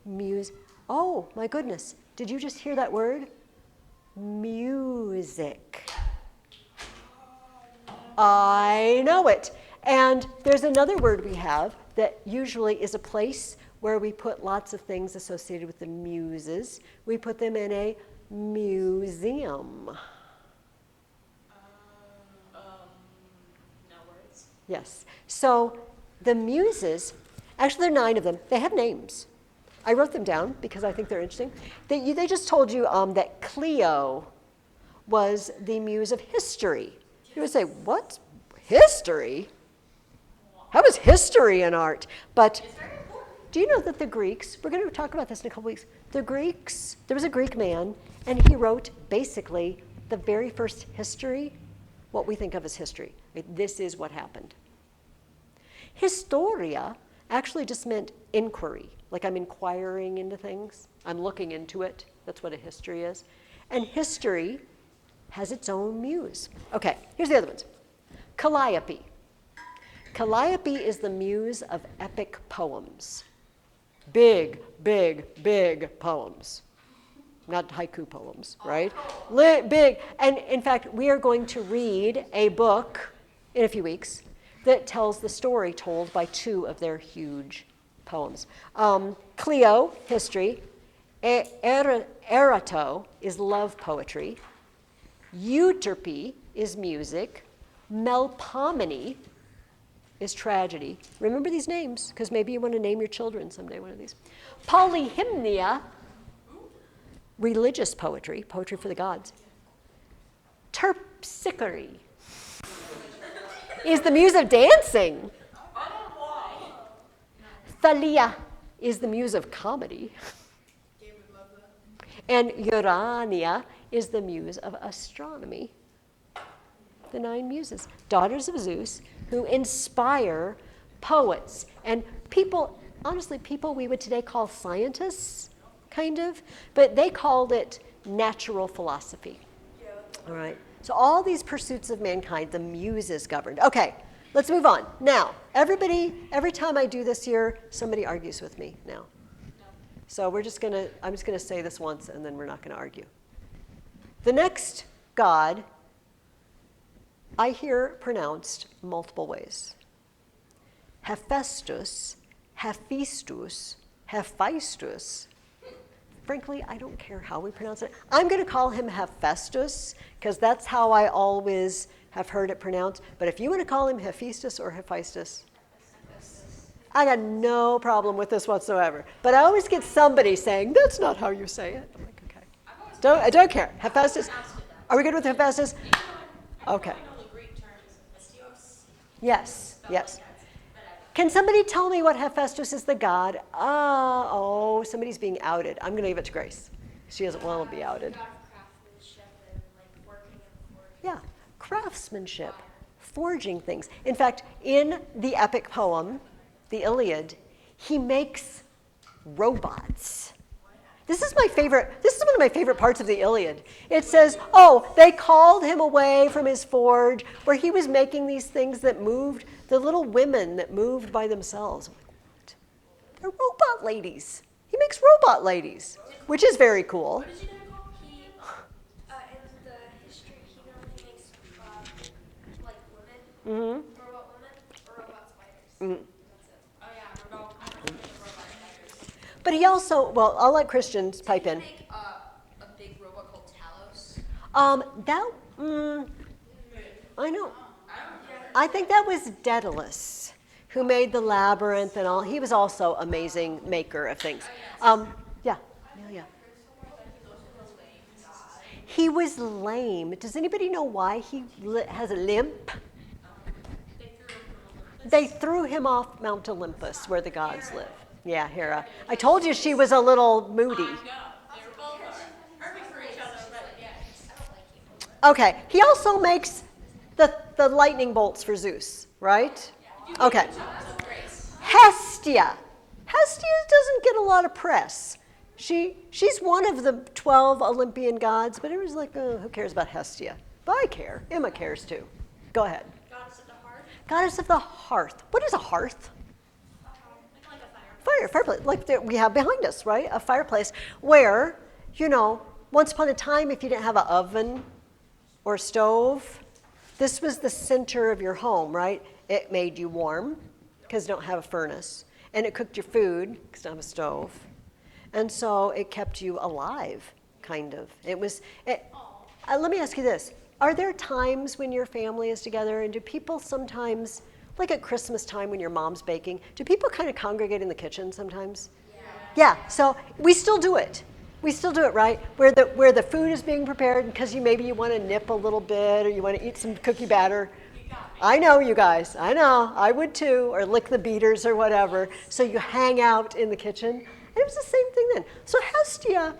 S1: Muse. Oh, my goodness. Did you just hear that word? Music. I know it. And there's another word we have that usually is a place where we put lots of things associated with the muses. We put them in a museum.
S4: No words.
S1: Yes. So the muses, actually there are 9 of them. They have names. I wrote them down because I think they're interesting. They just told you that Clio was the muse of history. You would say, what? History? How is history an art? But do you know that the Greeks, we're going to talk about this in a couple weeks, the Greeks, there was a Greek man, and he wrote basically the very first history, what we think of as history. This is what happened. Historia actually just meant inquiry, like I'm inquiring into things. I'm looking into it. That's what a history is. And history has its own muse. Okay, here's the other ones. Calliope. Calliope is the muse of epic poems. Big, big, big poems. Not haiku poems, right? Big. And in fact, we are going to read a book in a few weeks that tells the story told by 2 of their huge poems. Clio, history. Erato is love poetry. Euterpe is music. Melpomene is tragedy. Remember these names, because maybe you want to name your children someday one of these. Polyhymnia, religious poetry, poetry for the gods. Terpsichore is the muse of dancing. Thalia is the muse of comedy. And Urania is the muse of astronomy. The 9 muses, daughters of Zeus, who inspire poets and people, honestly, people we would today call scientists, kind of, but they called it natural philosophy. All right, so all these pursuits of mankind, the muses governed. Okay, let's move on. Now, everybody, every time I do this here, somebody argues with me now. So I'm just gonna say this once and then we're not gonna argue. The next god I hear pronounced multiple ways. Hephaestus, Hephaestus, Hephaestus. Frankly, I don't care how we pronounce it. I'm going to call him Hephaestus because that's how I always have heard it pronounced. But if you want to call him Hephaestus or Hephaestus, I got no problem with this whatsoever. But I always get somebody saying, that's not how you say it. I'm like, okay. I don't care. Hephaestus. Are we good with Hephaestus? Okay. Yes, yes. Can somebody tell me what Hephaestus is the god? Oh, somebody's being outed. I'm going to give it to Grace. She doesn't want to be outed.
S3: God of craftsmanship and like working and forging.
S1: Yeah, craftsmanship, forging things. In fact, in the epic poem, the Iliad, he makes robots. This is one of my favorite parts of the Iliad. It says, oh, they called him away from his forge where he was making these things that moved, the little women that moved by themselves. I'm like, what? They're robot ladies. He makes robot ladies, which is very cool.
S3: What did you know called? He, in the history, he normally makes, like women, robot women, or robot spiders. That's it.
S4: Oh yeah, robot spiders.
S1: But he also, well, I'll let Christians pipe in.
S5: Did he make a big robot called Talos?
S1: I know. I think that was Daedalus, who made the labyrinth and all. He was also amazing maker of things. Yeah. He was lame. Does anybody know why he has a limp? They threw him off Mount Olympus, where the gods live. Yeah, Hera. I told you she was a little moody. Okay, he also makes the lightning bolts for Zeus, right? Okay. Hestia. Hestia doesn't get a lot of press. She's one of the 12 Olympian gods, but everyone's like, oh, who cares about Hestia? But I care. Emma cares too. Go ahead.
S3: Goddess of the hearth.
S1: Goddess of the hearth. What is a hearth?
S3: Like a
S1: Fireplace, like we have behind us, right? A fireplace where, once upon a time, if you didn't have an oven or a stove, this was the center of your home, right? It made you warm because you don't have a furnace. and it cooked your food, because you don't have a stove. And so it kept you alive, kind of. Let me ask you this. Are there times when your family is together, and do people sometimes, like at Christmas time when your mom's baking, do people kind of congregate in the kitchen sometimes? Yeah, so we still do it. We still do it, right? Where the food is being prepared, because maybe you want to nip a little bit, or you want to eat some cookie batter. I know, you guys. I know. I would too, or lick the beaters or whatever. So you hang out in the kitchen. And it was the same thing then. So Hestia,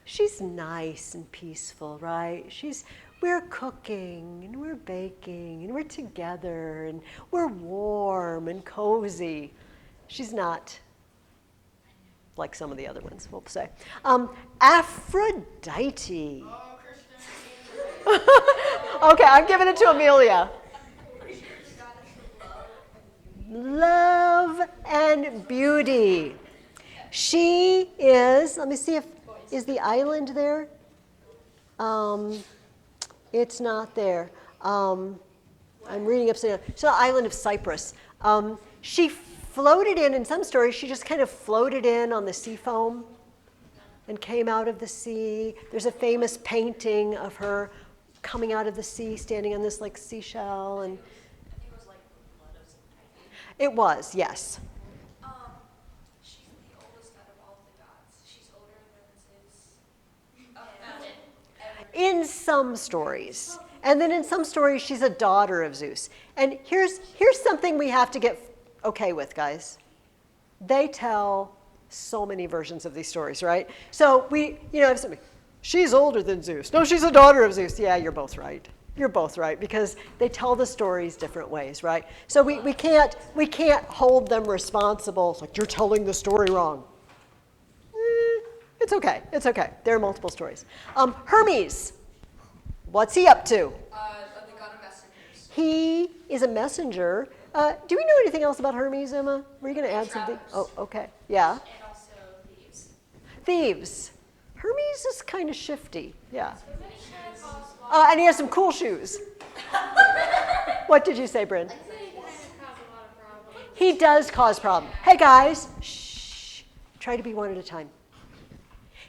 S1: she's nice and peaceful, right? We're cooking, and we're baking, and we're together, and we're warm and cozy. She's not like some of the other ones, we'll say. Aphrodite.
S2: Oh, Christian.
S1: Okay, I'm giving it to Amelia. Love and beauty. She is, let me see is the island there? It's not there. I'm reading upside down. It's the island of Cyprus. She floated in some stories, she just kind of floated in on the sea foam and came out of the sea. There's a famous painting of her coming out of the sea, standing on this like seashell. And
S4: I think it was like the blood of some type.
S1: it was, yes.
S2: She's the oldest out of all the gods. She's older than Zeus.
S1: In some stories. And then in some stories, she's a daughter of Zeus. And here's something we have to get okay with, guys. They tell so many versions of these stories, right? So if somebody, she's older than Zeus. No, she's a daughter of Zeus. Yeah, you're both right. You're both right, because they tell the stories different ways, right? So we can't hold them responsible. It's like, you're telling the story wrong. It's okay. It's okay. There are multiple stories. Hermes, what's he up to?
S5: The god of messengers.
S1: He is a messenger. Do we know anything else about Hermes, Emma? Were you going to add something? Oh, okay. Yeah.
S4: And also thieves.
S1: Thieves. Hermes is kind of shifty. Yeah. And he has some cool shoes. What did you say, Bryn? He does cause problems. Hey, guys. Shh. Try to be one at a time.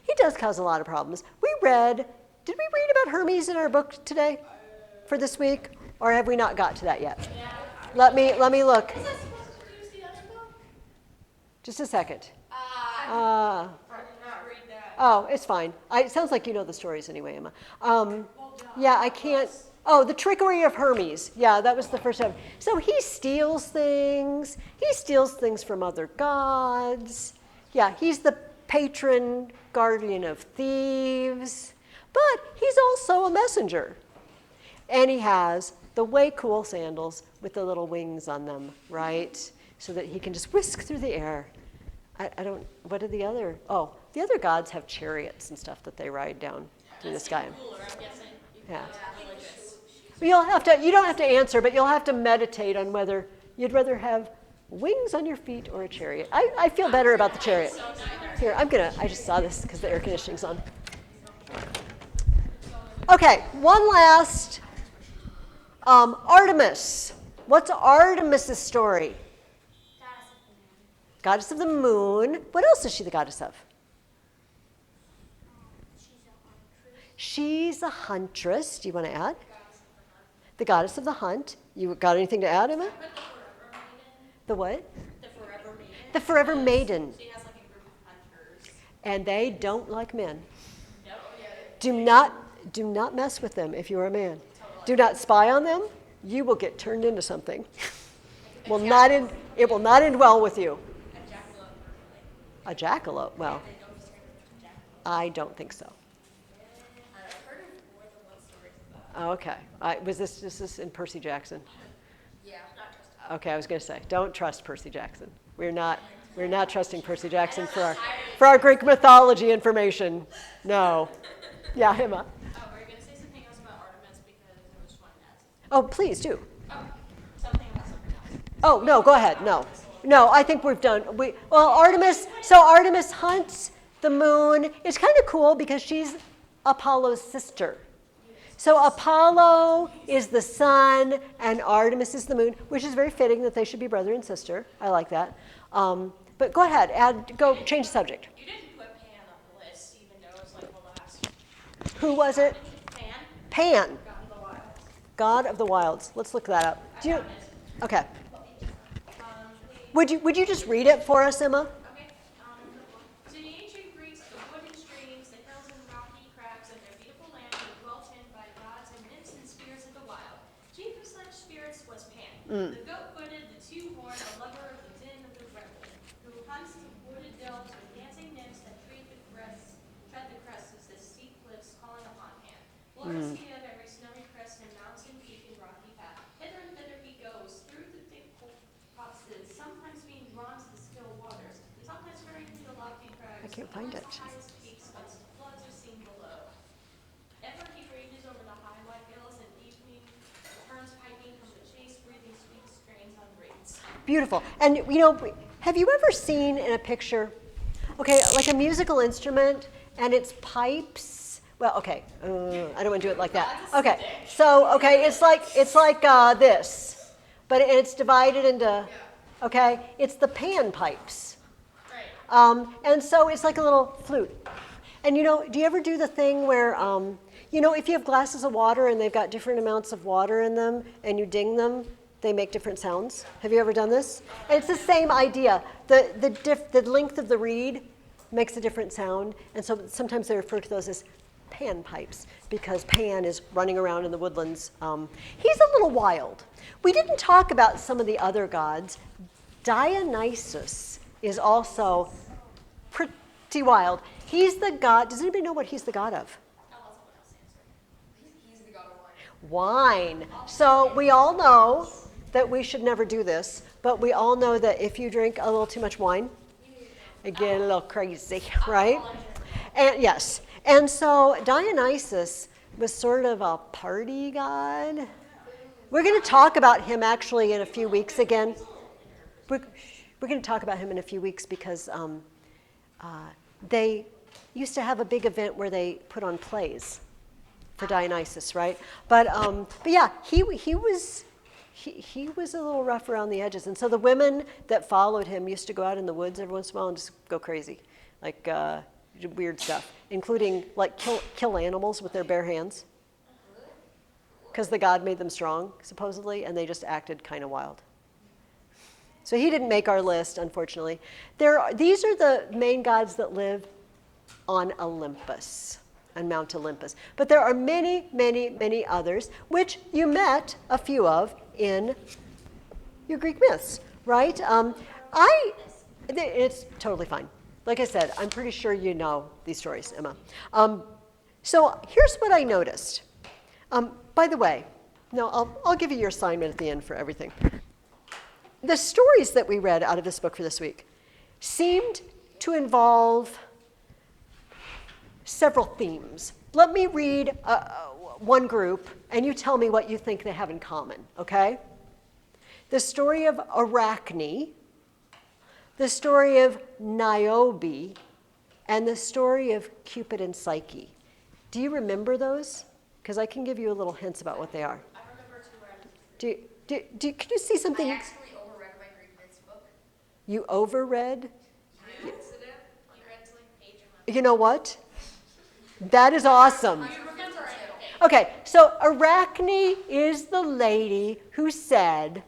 S1: He does cause a lot of problems. Did we read about Hermes in our book today for this week? Or have we not got to that yet? Let me look. Just a second.
S4: Not read that.
S1: Oh, it's fine. It sounds like you know the stories anyway, Emma. Yeah, I can't. Oh, the trickery of Hermes. Yeah, that was the first time. So he steals things. He steals things from other gods. Yeah, he's the patron guardian of thieves. But he's also a messenger. And he has the way cool sandals with the little wings on them, right? So that he can just whisk through the air. What are the other? Oh, the other gods have chariots and stuff that they ride down through the sky.
S4: Cooler, I'm guessing.
S1: Yeah.
S4: Religious.
S1: You don't have to answer, but you'll have to meditate on whether you'd rather have wings on your feet or a chariot. I feel better about the chariot. Here, I just saw this because the air conditioning's on. Okay, one last. Artemis. What's Artemis's story? Goddess of the moon. What else is she the goddess of? She's a huntress. Do you want to add? The goddess of the hunt. You got anything to add, Emma? The what?
S4: The forever maiden.
S1: The forever maiden.
S4: She has like a group of hunters.
S1: And they don't like men.
S4: No.
S1: Do not mess with them if you're a man. Do not spy on them. You will get turned into something. It will not end well with you. A jackalope? Well, I don't think so.
S4: I've heard of more than one story about
S1: Okay. Was this in Percy Jackson?
S5: Yeah.
S4: not trusted.
S1: Okay, I was going to say, don't trust Percy Jackson. We're not trusting Percy Jackson for our Greek mythology information. No. Yeah, Emma.
S4: Oh, were you going to say something else about Artemis because I was wanting to add something?
S1: Oh, please do.
S4: Oh, something about something else.
S1: Oh, no, go ahead. No, I think we've done. Artemis hunts the moon. It's kind of cool because she's Apollo's sister. So Apollo is the sun and Artemis is the moon, which is very fitting that they should be brother and sister. I like that. But go ahead, change the subject.
S4: You didn't put Pan on the list, even though it was like the last.
S1: Who was it?
S4: Pan,
S1: Pan,
S4: God of the Wilds.
S1: God of the Wilds. Let's look that up. Do you,
S4: found it.
S1: okay.
S4: Please.
S1: Would you just read it for us, Emma?
S4: Okay. To the ancient Greeks, the wooden streams, the hills and rocky crags of their beautiful land were dwelt in by gods and nymphs and spirits of the wild. Chief of such spirits was Pan, the goat-footed, the two-horned, a lover of the din of the revel, who hunts the wooded dells with dancing nymphs that tread the crests of the steep cliffs, calling upon Pan. Lord of sea of every snowy crest and mountain peak and rocky path. Hither and thither he goes, through the thick copses, sometimes being drawn to the still waters, sometimes hurrying to the lofty crags.
S1: I can't find it.
S4: The highest peaks whence floods are seen below. Ever he ranges over the high white hills, and evening returns piping from the chase, breathing sweet strains on reeds.
S1: Beautiful. And have you ever seen in a picture, okay, like a musical instrument and it's pipes? Well, okay, I don't want to do it like that. Okay, so it's like this, but it's divided into, okay, it's the pan pipes.
S4: Right.
S1: And so it's like a little flute. And do you ever do the thing where, if you have glasses of water and they've got different amounts of water in them and you ding them, they make different sounds? Have you ever done this? And it's the same idea. The length of the reed makes a different sound, and so sometimes they refer to those as pan pipes because Pan is running around in the woodlands. He's a little wild. We didn't talk about some of the other gods. Dionysus is also pretty wild. He's the god. Does anybody know what he's the god of?
S4: I'll let someone else answer.
S5: He's the god of wine.
S1: Wine. So we all know that we should never do this, but we all know that if you drink a little too much wine, you get a little crazy, right? And yes. And so Dionysus was sort of a party god. We're going to talk about him actually in a few weeks again. We're going to talk about him in a few weeks because they used to have a big event where they put on plays for Dionysus, right? But yeah, he was a little rough around the edges, and so the women that followed him used to go out in the woods every once in a while and just go crazy, like weird stuff, including like kill animals with their bare hands, because the god made them strong supposedly, and they just acted kind of wild. So he didn't make our list, unfortunately. These are the main gods that live on Olympus, on Mount Olympus. But there are many, many, many others, which you met a few of in your Greek myths, right? It's totally fine. Like I said, I'm pretty sure you know these stories, Emma. So here's what I noticed. By the way, no, I'll give you your assignment at the end for everything. The stories that we read out of this book for this week seemed to involve several themes. Let me read one group, and you tell me what you think they have in common, okay? The story of Arachne, the story of Niobe, and the story of Cupid and Psyche. Do you remember those? Because I can give you a little hints about what they are.
S4: I remember two.
S1: Can you see something?
S5: I actually overread my Greek myths book.
S1: You overread?
S5: You read to like page 11.
S1: You know what? That is awesome.
S5: You remember it.
S1: Okay, so Arachne is the lady who said,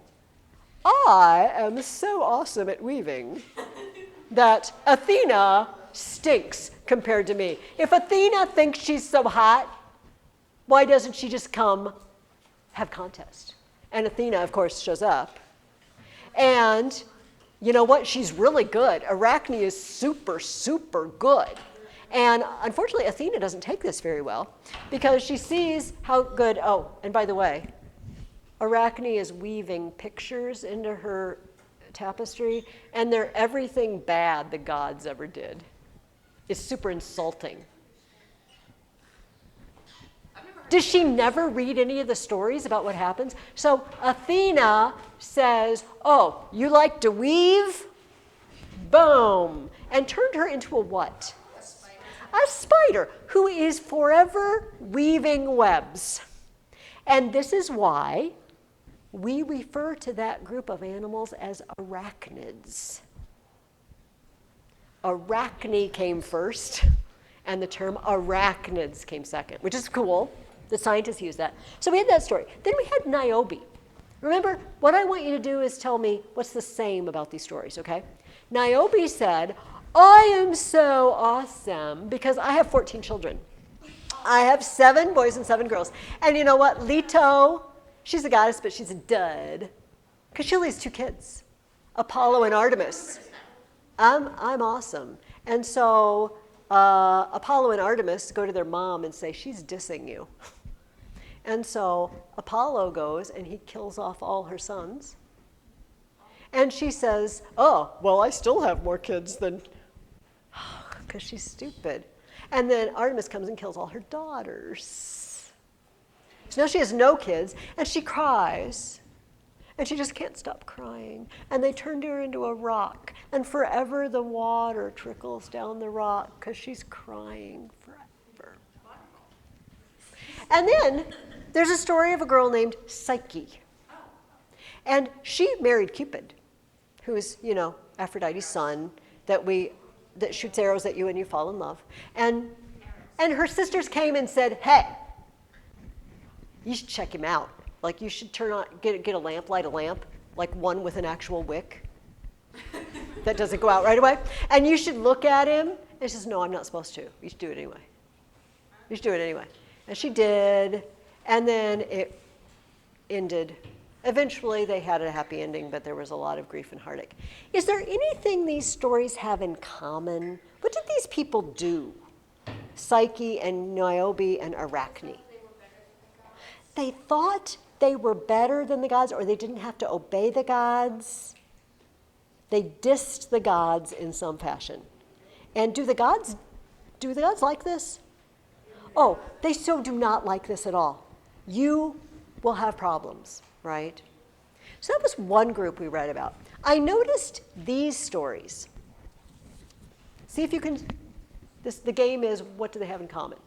S1: I am so awesome at weaving that Athena stinks compared to me. If Athena thinks she's so hot, why doesn't she just come have contest? And Athena, of course, shows up. And you know what? She's really good. Arachne is super, super good. And unfortunately, Athena doesn't take this very well because she sees how good, oh, and by the way, Arachne is weaving pictures into her tapestry, and they're everything bad the gods ever did. It's super insulting. Does she never read any of the stories about what happens? So Athena says, oh, you like to weave? Boom. And turned her into a what? A spider who is forever weaving webs. And this is why we refer to that group of animals as arachnids. arachne came first, and the term arachnids came second, which is cool. The scientists use that. So we had that story. Then we had Niobe. Remember, what I want you to do is tell me what's the same about these stories, okay? Niobe said, I am so awesome because I have 14 children. I have 7 boys and 7 girls. And you know what? Leto, she's a goddess, but she's a dud because she only has 2 kids, Apollo and Artemis. I'm awesome. And so Apollo and Artemis go to their mom and say, she's dissing you. And so Apollo goes and he kills off all her sons. And she says, oh, well, I still have more kids than, because she's stupid. And then Artemis comes and kills all her daughters. So now she has no kids, and she cries. And she just can't stop crying. And they turned her into a rock. And forever the water trickles down the rock because she's crying forever. And then there's a story of a girl named Psyche. And she married Cupid, who is, you know, Aphrodite's son that shoots arrows at you and you fall in love. And her sisters came and said, hey, you should check him out. Like you should get a lamp, light a lamp, like one with an actual wick that doesn't go out right away. And you should look at him. And she says, no, I'm not supposed to. You should do it anyway. You should do it anyway. And she did. And then it ended. Eventually, they had a happy ending, but there was a lot of grief and heartache. Is there anything these stories have in common? What did these people do? Psyche and Niobe and Arachne. They thought they were better than the gods, or they didn't have to obey the gods. They dissed the gods in some fashion. And do the gods like this? Oh, they so do not like this at all. You will have problems, right? So that was one group we read about. I noticed these stories. See if you can, the game is, what do they have in common?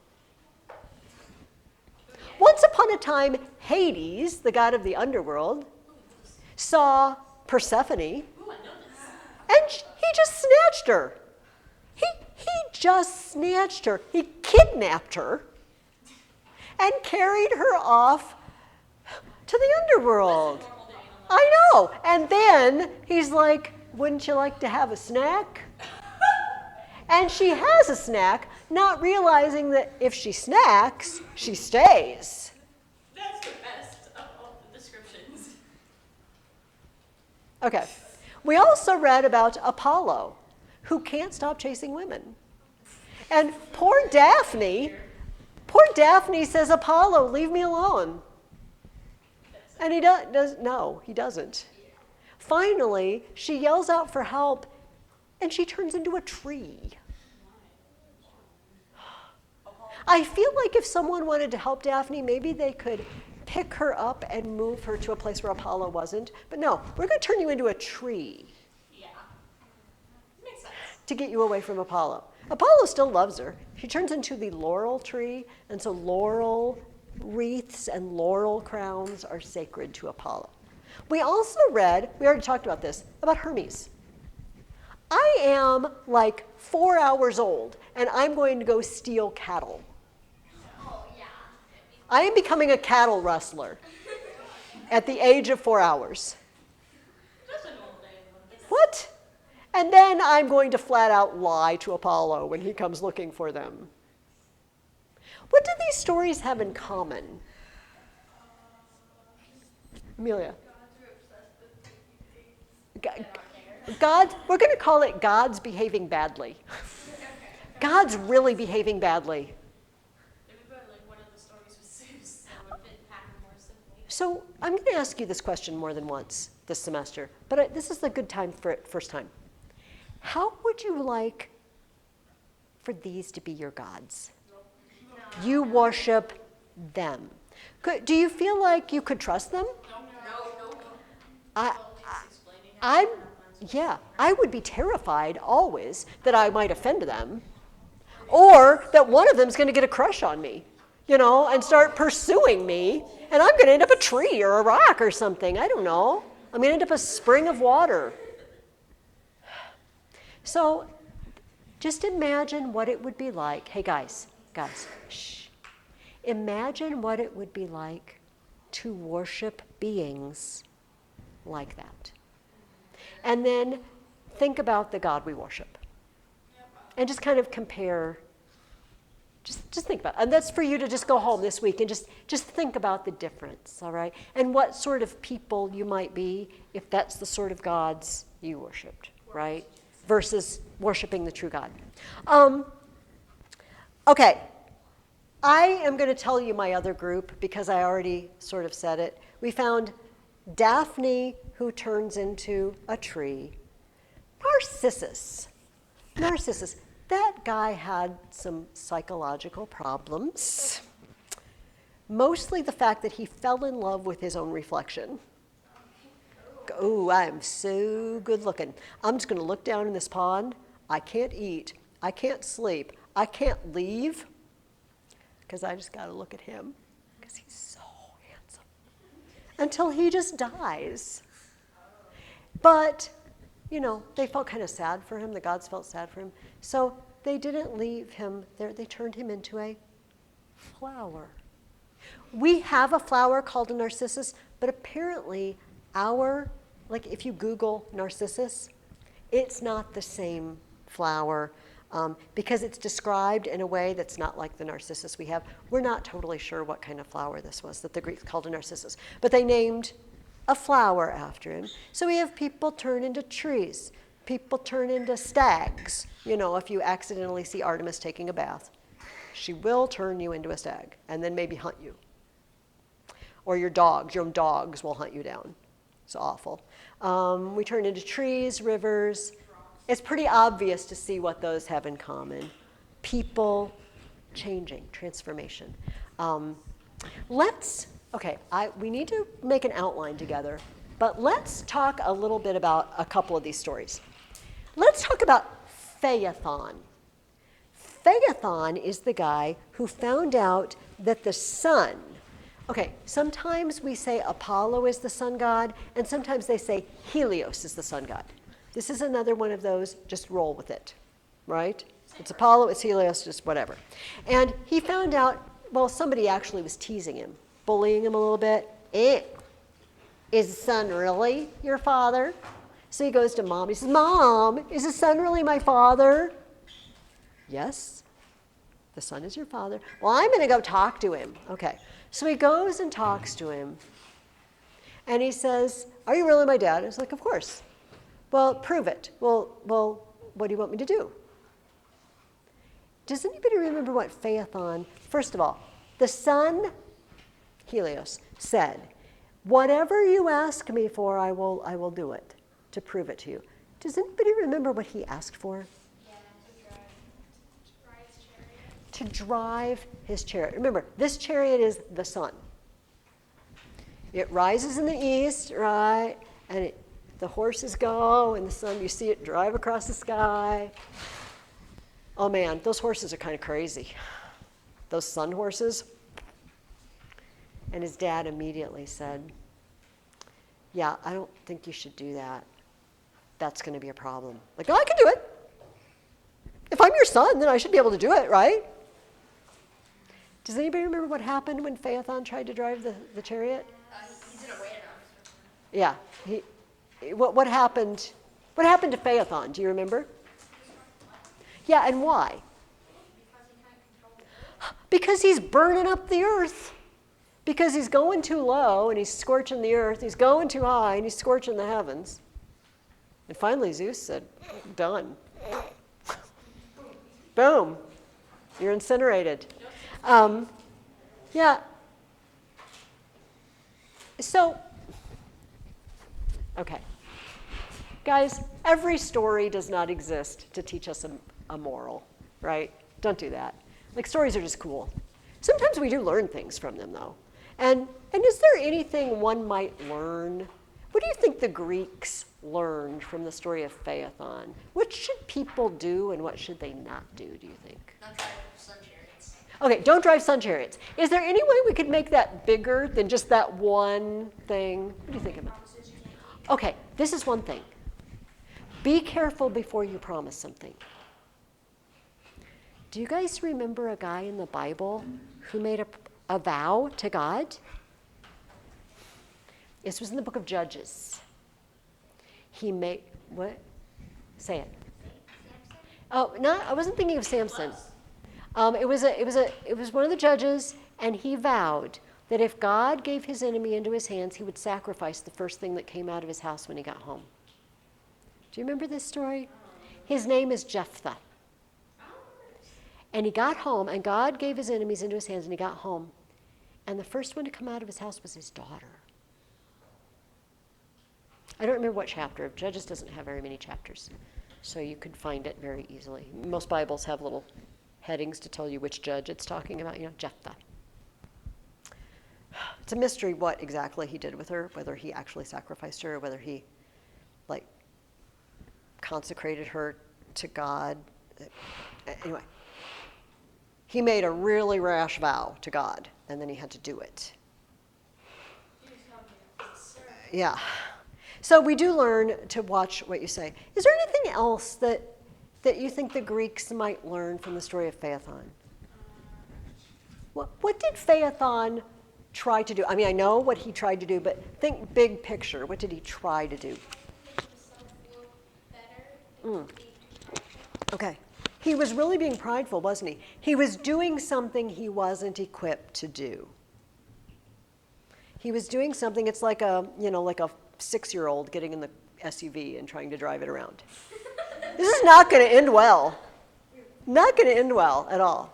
S1: Once upon a time, Hades, the god of the underworld, saw Persephone, and he just snatched her. He just snatched her. He kidnapped her and carried her off to the underworld. I know. And then he's like, wouldn't you like to have a snack? And she has a snack, not realizing that if she snacks, she stays.
S4: That's the best of all the descriptions.
S1: Okay. We also read about Apollo, who can't stop chasing women. And poor Daphne says, Apollo, leave me alone. And he he doesn't. Finally, she yells out for help, and she turns into a tree. I feel like if someone wanted to help Daphne, maybe they could pick her up and move her to a place where Apollo wasn't. But no, we're going to turn you into a tree.
S4: Yeah. Makes sense.
S1: To get you away from Apollo. Apollo still loves her. She turns into the laurel tree, and so laurel wreaths and laurel crowns are sacred to Apollo. We also read, we already talked about this, about Hermes. I am like 4 hours old, and I'm going to go steal cattle.
S3: Oh, yeah.
S1: I am becoming a cattle rustler at the age of 4 hours.
S4: Just a normal day.
S1: What? And then I'm going to flat out lie to Apollo when he comes looking for them. What do these stories have in common? Amelia? God, we're going to call it God's behaving badly. God's really behaving badly.
S4: Maybe like one of the stories with Zeus, so it fit pattern more simply.
S1: So I'm going to ask you this question more than once this semester, but this is a good time for it, first time. How would you like for these to be your gods? You worship them. Do you feel like you could trust them? I would be terrified always that I might offend them, or that one of them is going to get a crush on me, and start pursuing me, and I'm going to end up a tree or a rock or something. I don't know. I'm going to end up a spring of water. So Just imagine what it would be like. Hey, guys, shh. Imagine what it would be like to worship beings like that. And then think about the God we worship. And just kind of compare. Just think about it. And that's for you to just go home this week and just think about the difference, all right? And what sort of people you might be if that's the sort of gods you worshiped, right? Versus worshiping the true God. Okay. I am going to tell you my other group because I already sort of said it. We found Daphne, who turns into a tree. Narcissus. That guy had some psychological problems. Mostly the fact that he fell in love with his own reflection. Oh, I'm so good looking. I'm just going to look down in this pond. I can't eat. I can't sleep. I can't leave because I just got to look at him because he's so handsome. Until he just dies. But, you know, they felt kind of sad for him. The gods felt sad for him. So they didn't leave him there. They turned him into a flower. We have a flower called a narcissus, but apparently like if you Google narcissus, it's not the same flower because it's described in a way that's not like the narcissus we have. We're not totally sure what kind of flower this was that the Greeks called a narcissus, but they named a flower after him. So we have people turn into trees. People turn into stags. You know, if you accidentally see Artemis taking a bath, she will turn you into a stag and then maybe hunt you. Or your own dogs will hunt you down. It's awful. We turn into trees, rivers. It's pretty obvious to see what those have in common. People changing, transformation. We need to make an outline together, but let's talk a little bit about a couple of these stories. Let's talk about Phaethon. Phaethon is the guy who found out that the sun, sometimes we say Apollo is the sun god, and sometimes they say Helios is the sun god. This is another one of those, just roll with it, right? It's Apollo, it's Helios, just whatever. And he found out, somebody actually was teasing him, bullying him a little bit. Is the sun really your father? So he goes to mom. He says, Mom, is the sun really my father? Yes, the sun is your father. Well, I'm going to go talk to him. Okay. So he goes and talks to him. And he says, are you really my dad? He's like, of course. Well, prove it. Well, what do you want me to do? Does anybody remember what Phaethon, first of all, the sun, Helios, said, whatever you ask me for, I will do it to prove it to you. Does anybody remember what he asked for? To drive his chariot. Remember, this chariot is the sun. It rises in the east, right? And the horses go, and the sun, you see it drive across the sky. Oh man, those horses are kind of crazy. Those sun horses. And his dad immediately said, yeah, I don't think you should do that. That's going to be a problem. Like, I can do it. If I'm your son, then I should be able to do it, right? Does anybody remember what happened when Phaethon tried to drive the chariot?
S5: He didn't weigh enough.
S1: Yeah. What happened? What happened to Phaethon? Do you remember? Yeah, and why? Because he's burning up the earth. Because he's going too low and he's scorching the earth. He's going too high and he's scorching the heavens. And finally Zeus said, done. Boom. You're incinerated. Yeah. So, okay. Guys, every story does not exist to teach us a moral, right? Don't do that. Like, stories are just cool. Sometimes we do learn things from them, though. And is there anything one might learn? What do you think the Greeks learned from the story of Phaethon? What should people do and what should they not do you think?
S5: Not drive sun chariots.
S1: Okay, don't drive sun chariots. Is there any way we could make that bigger than just that one thing? What do you think of it? Okay, this is one thing. Be careful before you promise something. Do you guys remember a guy in the Bible who made a vow to God? This was in the book of Judges. He made, what? Say it. Oh, no, I wasn't thinking of Samson. It was one of the judges, and he vowed that if God gave his enemy into his hands, he would sacrifice the first thing that came out of his house when he got home. Do you remember this story? His name is Jephthah. And he got home, and God gave his enemies into his hands, and he got home. And the first one to come out of his house was his daughter. I don't remember what chapter. Judges doesn't have very many chapters, so you could find it very easily. Most Bibles have little headings to tell you which judge it's talking about, Jephthah. It's a mystery what exactly he did with her, whether he actually sacrificed her or whether he, consecrated her to God. Anyway, he made a really rash vow to God, and then he had to do it. Yeah. So we do learn to watch what you say. Is there anything else that you think the Greeks might learn from the story of Phaethon? What did Phaethon try to do? I mean, I know what he tried to do, but think big picture. What did he try to do? Okay. He was really being prideful, wasn't he? He was doing something he wasn't equipped to do. He was doing something, it's like a 6-year-old getting in the SUV and trying to drive it around. This is not going to end well. Not going to end well at all.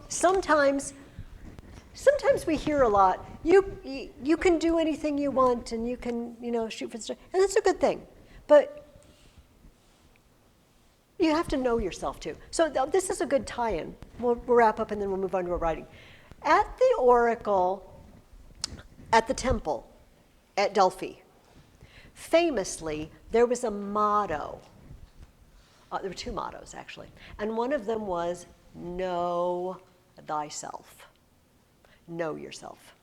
S1: Sometimes we hear a lot, you can do anything you want and you can, shoot for the stars. And that's a good thing. But you have to know yourself too. So this is a good tie-in. We'll wrap up and then we'll move on to our writing. At the oracle, at the temple, at Delphi, famously, there was a motto. There were 2 mottos, actually. And one of them was, know thyself. Know yourself.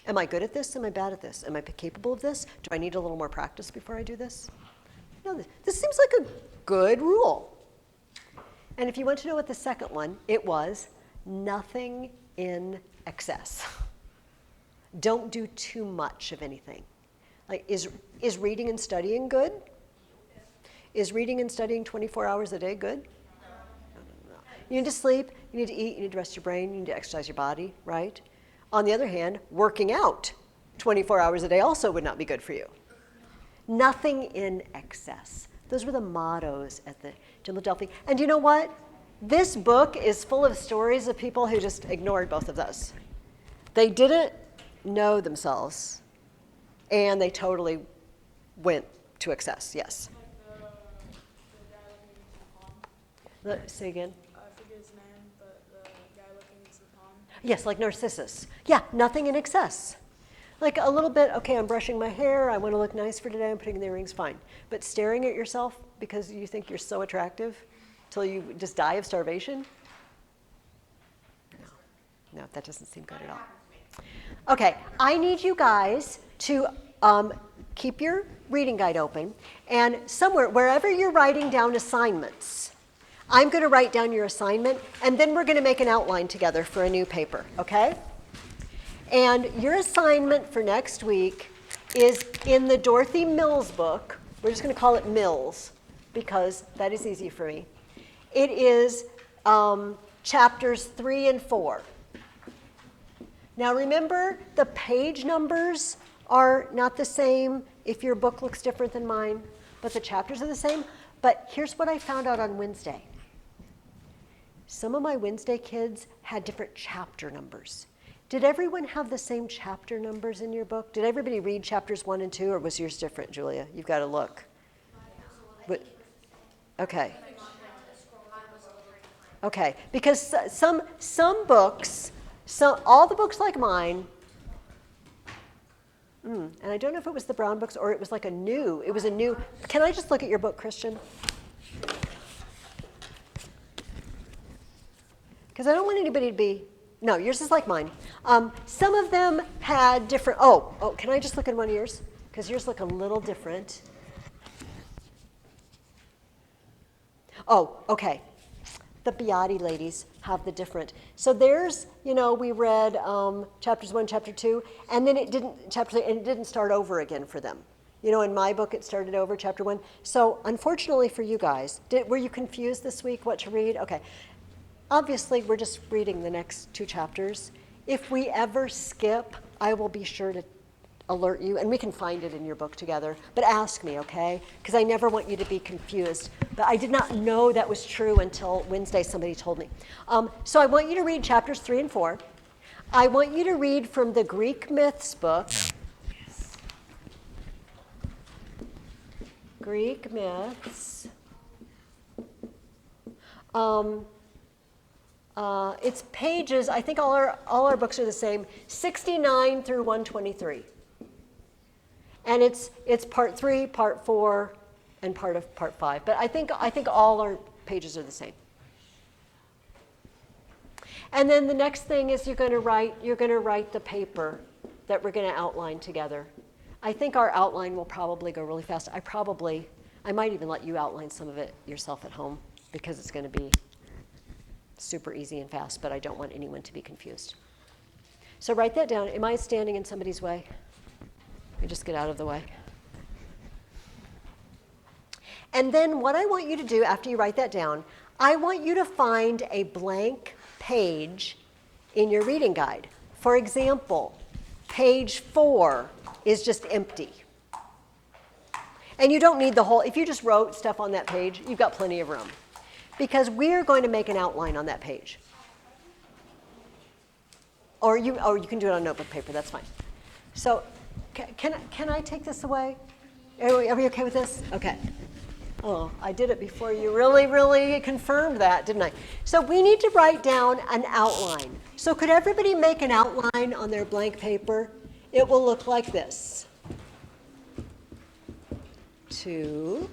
S1: Am I good at this? Am I bad at this? Am I capable of this? Do I need a little more practice before I do this? No, this seems like a good rule. And if you want to know what the second one, it was nothing in excess. Don't do too much of anything. Is reading and studying good? Is reading and studying 24 hours a day good? No. You need to sleep, you need to eat, you need to rest your brain, you need to exercise your body, right? On the other hand, working out 24 hours a day also would not be good for you. Nothing in excess. Those were the mottos at the Temple of Delphi. And you know what? This book is full of stories of people who just ignored both of those. They didn't know themselves, and they totally went to excess, yes.
S2: Like the guy looking into the pond.
S1: Say again.
S2: I forget his name, but the guy looking into the pond.
S1: Yes, like Narcissus. Yeah, nothing in excess. Like a little bit, okay, I'm brushing my hair, I want to look nice for today, I'm putting in the earrings, fine. But staring at yourself because you think you're so attractive till you just die of starvation? No, that doesn't seem good at all. Okay, I need you guys to keep your reading guide open, and somewhere, wherever you're writing down assignments, I'm going to write down your assignment, and then we're going to make an outline together for a new paper, okay? And your assignment for next week is in the Dorothy Mills book. We're just going to call it Mills because that is easy for me. It is chapters 3 and 4. Now remember, the page numbers are not the same if your book looks different than mine, but the chapters are the same. But here's what I found out on Wednesday. Some of my Wednesday kids had different chapter numbers. Did everyone have the same chapter numbers in your book? Did everybody read chapters 1 and 2, or was yours different, Julia? You've got to look. But, okay. Okay, because some books, all the books like mine, and I don't know if it was the brown books or it was like it was a new, can I just look at your book, Christian? Because I don't want anybody to be, no, yours is like mine. Some of them had different, can I just look at one of yours? Because yours look a little different. Oh, okay. The Beati ladies have the different. So there's, we read chapters 1, chapter 2, and then chapter 3, and it didn't start over again for them. In my book, it started over, chapter 1. So unfortunately for you guys, were you confused this week what to read? Okay. Obviously, we're just reading the next 2 chapters. If we ever skip, I will be sure to alert you, and we can find it in your book together. But ask me, okay? Because I never want you to be confused. But I did not know that was true until Wednesday somebody told me. So I want you to read chapters 3 and 4. I want you to read from the Greek Myths book. Greek Myths. It's pages, I think all our books are the same, 69 through 123. And it's part 3, part 4, and part of part 5. But I think all our pages are the same. And then the next thing is you're going to write the paper that we're going to outline together. I think our outline will probably go really fast. I might even let you outline some of it yourself at home because it's going to be super easy and fast, but I don't want anyone to be confused. So write that down. Am I standing in somebody's way? I just get out of the way. And then what I want you to do after you write that down, I want you to find a blank page in your reading guide. For example, page 4 is just empty. And you don't need the whole, if you just wrote stuff on that page, you've got plenty of room. Because we're going to make an outline on that page. Or you can do it on notebook paper, that's fine. So can I take this away? Are we okay with this? Okay. Oh, I did it before you really confirmed that, didn't I? So we need to write down an outline. So could everybody make an outline on their blank paper? It will look like this. 2,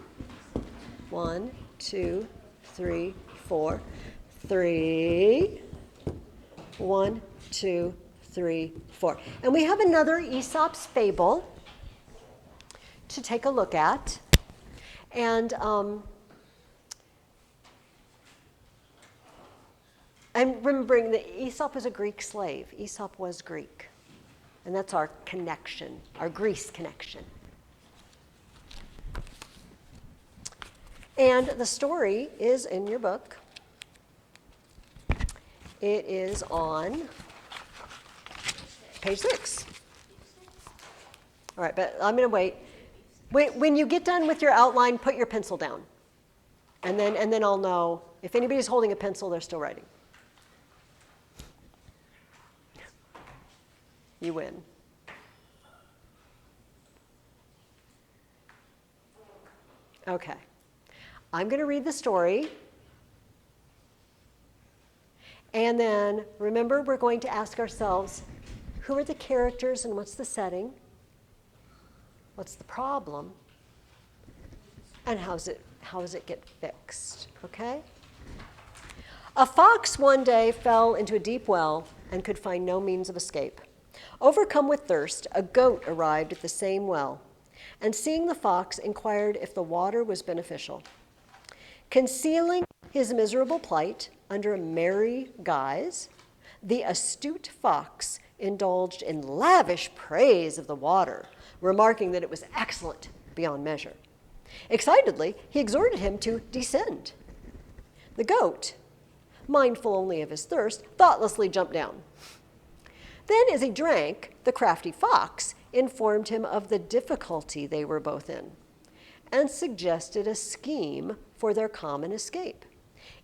S1: 1, 2, 3, 4, 3, 1, 2, 3, 4. And we have another Aesop's fable to take a look at. And I'm remembering that Aesop was a Greek slave. Aesop was Greek. And that's our connection, our Greece connection. And the story is in your book. It is on page 6. All right, but I'm going to wait. When you get done with your outline, put your pencil down. And then I'll know. If anybody's holding a pencil, they're still writing. You win. Okay. I'm going to read the story. And then, remember, we're going to ask ourselves, who are the characters and what's the setting? What's the problem? And how does it get fixed? Okay? A fox one day fell into a deep well and could find no means of escape. Overcome with thirst, a goat arrived at the same well, and seeing the fox, inquired if the water was beneficial. Concealing his miserable plight under a merry guise, the astute fox indulged in lavish praise of the water, remarking that it was excellent beyond measure. Excitedly, he exhorted him to descend. The goat, mindful only of his thirst, thoughtlessly jumped down. Then, as he drank, the crafty fox informed him of the difficulty they were both in, and suggested a scheme for their common escape.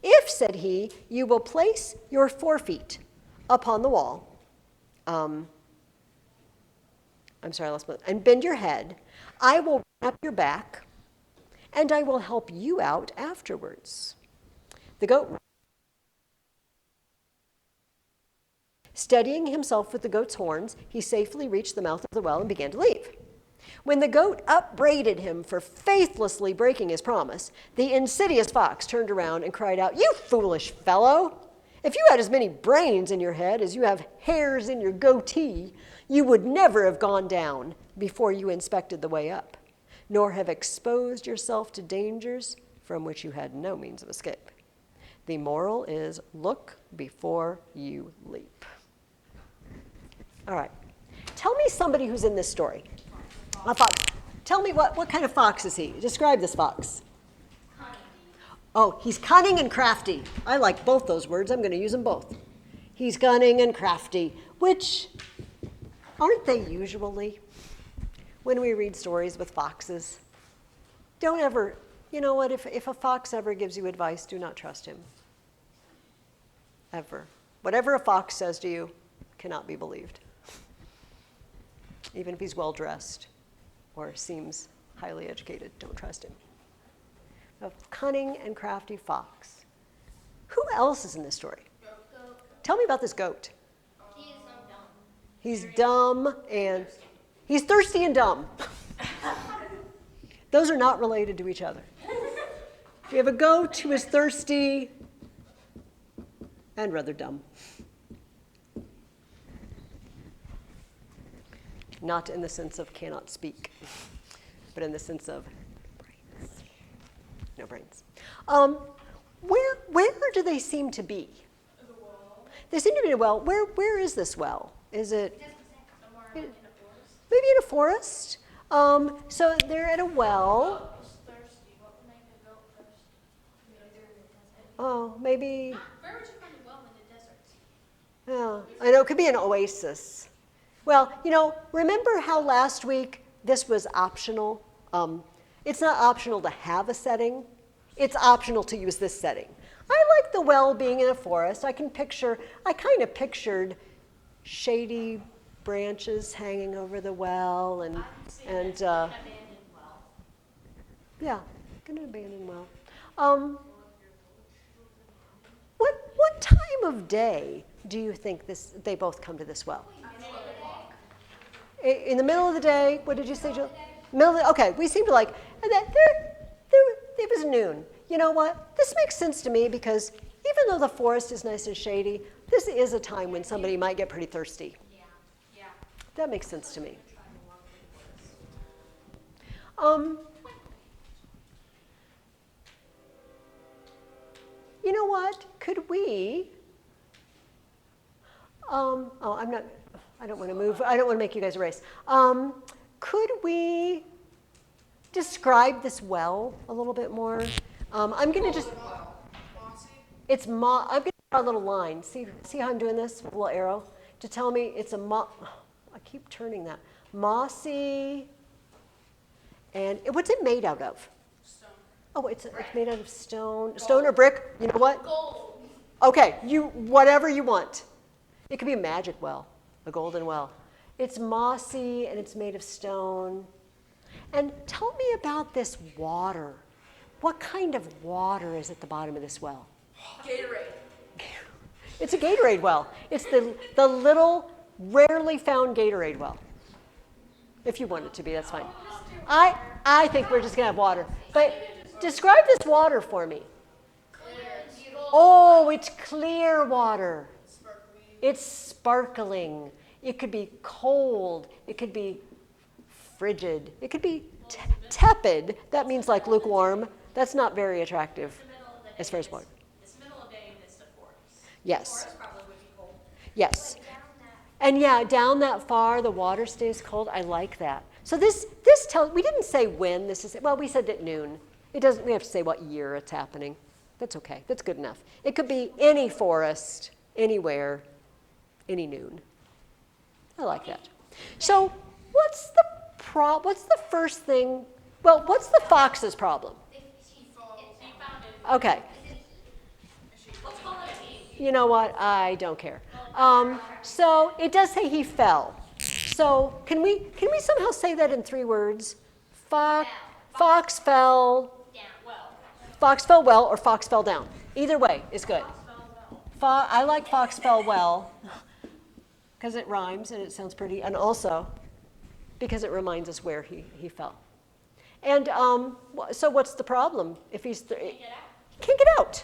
S1: If, said he, you will place your forefeet upon the wall, and bend your head, I will run up your back, and I will help you out afterwards. The goat, steadying himself with the goat's horns, he safely reached the mouth of the well and began to leave. When the goat upbraided him for faithlessly breaking his promise, the insidious fox turned around and cried out, "You foolish fellow! If you had as many brains in your head as you have hairs in your goatee, you would never have gone down before you inspected the way up, nor have exposed yourself to dangers from which you had no means of escape. The moral is look before you leap. All right. Tell me somebody who's in this story. A fox. Tell me what kind of fox is he? Describe this fox. Oh, he's cunning and crafty. I like both those words. I'm going to use them both. He's cunning and crafty, which aren't they usually when we read stories with foxes? Don't ever, you know what, if a fox ever gives you advice, do not trust him. Ever. Whatever a fox says to you cannot be believed. Even if he's well-dressed or seems highly educated, don't trust him. A cunning and crafty fox. Who else is in this story?
S3: Goat.
S1: Tell me about this goat.
S3: He is dumb.
S1: He's dumb and he's thirsty and dumb. Those are not related to each other. We have a goat who is thirsty and rather dumb. Not in the sense of cannot speak, but in the sense of brains. No brains. Where do they seem to be?
S4: The wall.
S1: They seem to be in a well. Where is this well? Is it
S3: Somewhere
S1: maybe
S3: in a forest.
S1: in a forest? So they're at a well.
S4: Goat was thirsty. What would make a goat thirsty?
S1: Oh, maybe.
S4: Where would you find a well in the desert?
S1: Yeah, I know it could be an oasis. Well, you know, remember how last week this was optional? It's not optional to have a setting. It's optional to use this setting. I like the well being in a forest. I kind of pictured shady branches hanging over the well and
S4: An abandoned well.
S1: yeah, an abandoned well. What time of day do you think they both come to this well? In the middle of the day? What did you say, Jill? Okay, we seem to like, and it was noon. You know what? This makes sense to me because even though the forest is nice and shady, this is a time when somebody might get pretty thirsty.
S3: Yeah.
S1: That makes sense to me. You know what? Could we? I don't want to move. I don't want to make you guys race. Could we describe this well a little bit more? I'm going to just. I'm going to draw a little line. See how I'm doing this with a little arrow to tell me it's a I keep turning that mossy. And what's it made out of?
S2: Stone.
S1: Oh, it's made out of stone. Stone or brick? You know what?
S3: Gold.
S1: Okay, whatever you want. It could be a magic well, a golden well. It's mossy and it's made of stone. And tell me about this water. What kind of water is at the bottom of this well?
S5: Gatorade.
S1: It's a Gatorade well. It's the little, rarely found Gatorade well. If you want it to be, that's fine. I think we're just going to have water. But describe this water for me.
S3: Clear and beautiful.
S1: Oh, it's clear water. It's sparkling. It could be cold. It could be frigid. It could be tepid. That means like lukewarm. That's not very attractive as far as water.
S4: It's middle of day and it's the forest.
S1: Yes.
S4: Forest probably would be cold.
S1: Yes.
S3: Down that.
S1: And yeah, down that far, the water stays cold. I like that. So this tells, we didn't say when this is, well, we said at noon. We have to say what year it's happening. That's okay. That's good enough. It could be any forest, anywhere, any noon. I like that. So what's the first thing, well, what's the fox's problem?
S4: He found it.
S1: Okay.
S4: Let's call it a he.
S1: You know what? I don't care. So it does say he fell. So can we somehow say that in 3 words? Fox fell.
S3: Down.
S4: Well,
S1: Fox fell well or fox fell down. Either way is good. I like fox fell well because it rhymes and it sounds pretty, and also because it reminds us where he fell. And so what's the problem if he can't get out?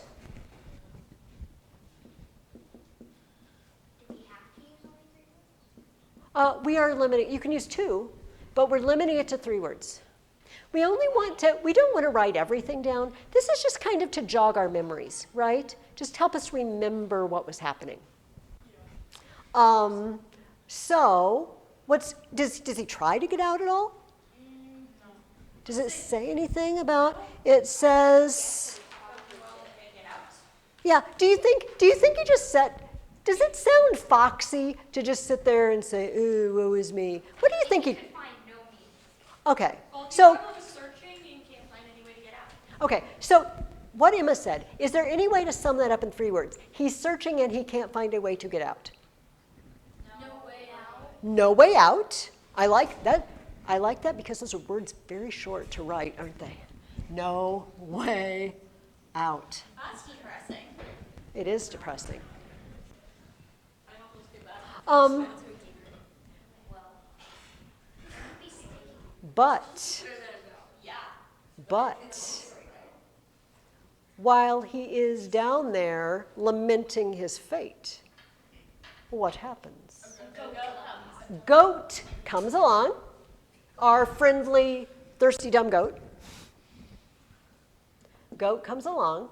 S3: Did he have to use only 3 words?
S1: We are limiting. You can use 2, but we're limiting it to 3 words. We don't want to write everything down. This is just kind of to jog our memories, right? Just help us remember what was happening. So, does he try to get out at all?
S2: No.
S1: Does it say anything about, it says, yeah, do you think he just does it sound foxy to just sit there and say, ooh, woe is me? What do you think he,
S3: Find no meaning.
S1: okay,
S4: Well, if
S1: so,
S4: you're searching and can't find any way to get out.
S1: okay, so what Emma said, is there any way to sum that up in 3 words? He's searching and he can't find a way to get out.
S3: No way out.
S1: No way out. I like that because those are words very short to write, aren't they? No way out.
S5: That's depressing.
S1: It is depressing.
S4: I almost give up.
S1: Um,
S3: Well, be sticky.
S1: but while he is down there lamenting his fate, what happens? Goat comes along, our friendly, thirsty, dumb goat. Goat comes along.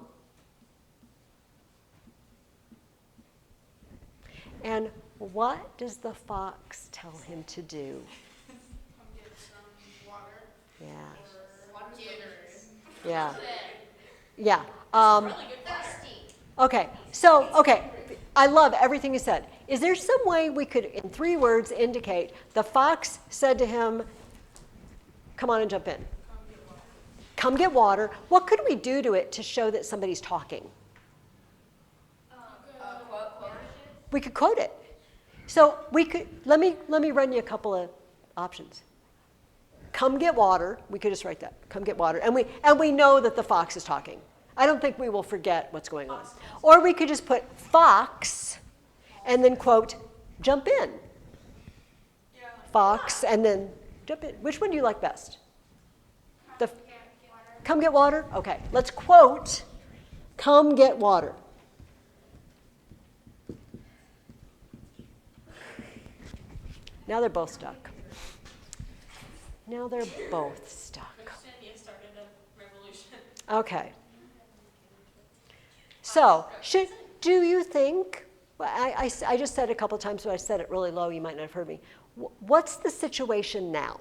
S1: And what does the fox tell him to do?
S2: Come get some water.
S1: Yeah.
S2: Dinner.
S1: Yeah. Yeah.
S3: Thirsty.
S1: Okay, I love everything you said. Is there some way we could, in 3 words, indicate the fox said to him, come on and jump in. Come get water. What could we do to it to show that somebody's talking? We could quote it. So we could, let me run you a couple of options. Come get water. We could just write that. Come get water. And we know that the fox is talking. I don't think we will forget what's going on. Or we could just put fox and then quote, jump in. Fox and then jump in. Which one do you like best? Come get water? Okay, let's quote, come get water. Now they're both stuck. Now they're both stuck.
S4: Cynthia started a revolution.
S1: Okay. So, do you think, well, I just said it a couple times, but I said it really low, you might not have heard me. What's the situation now?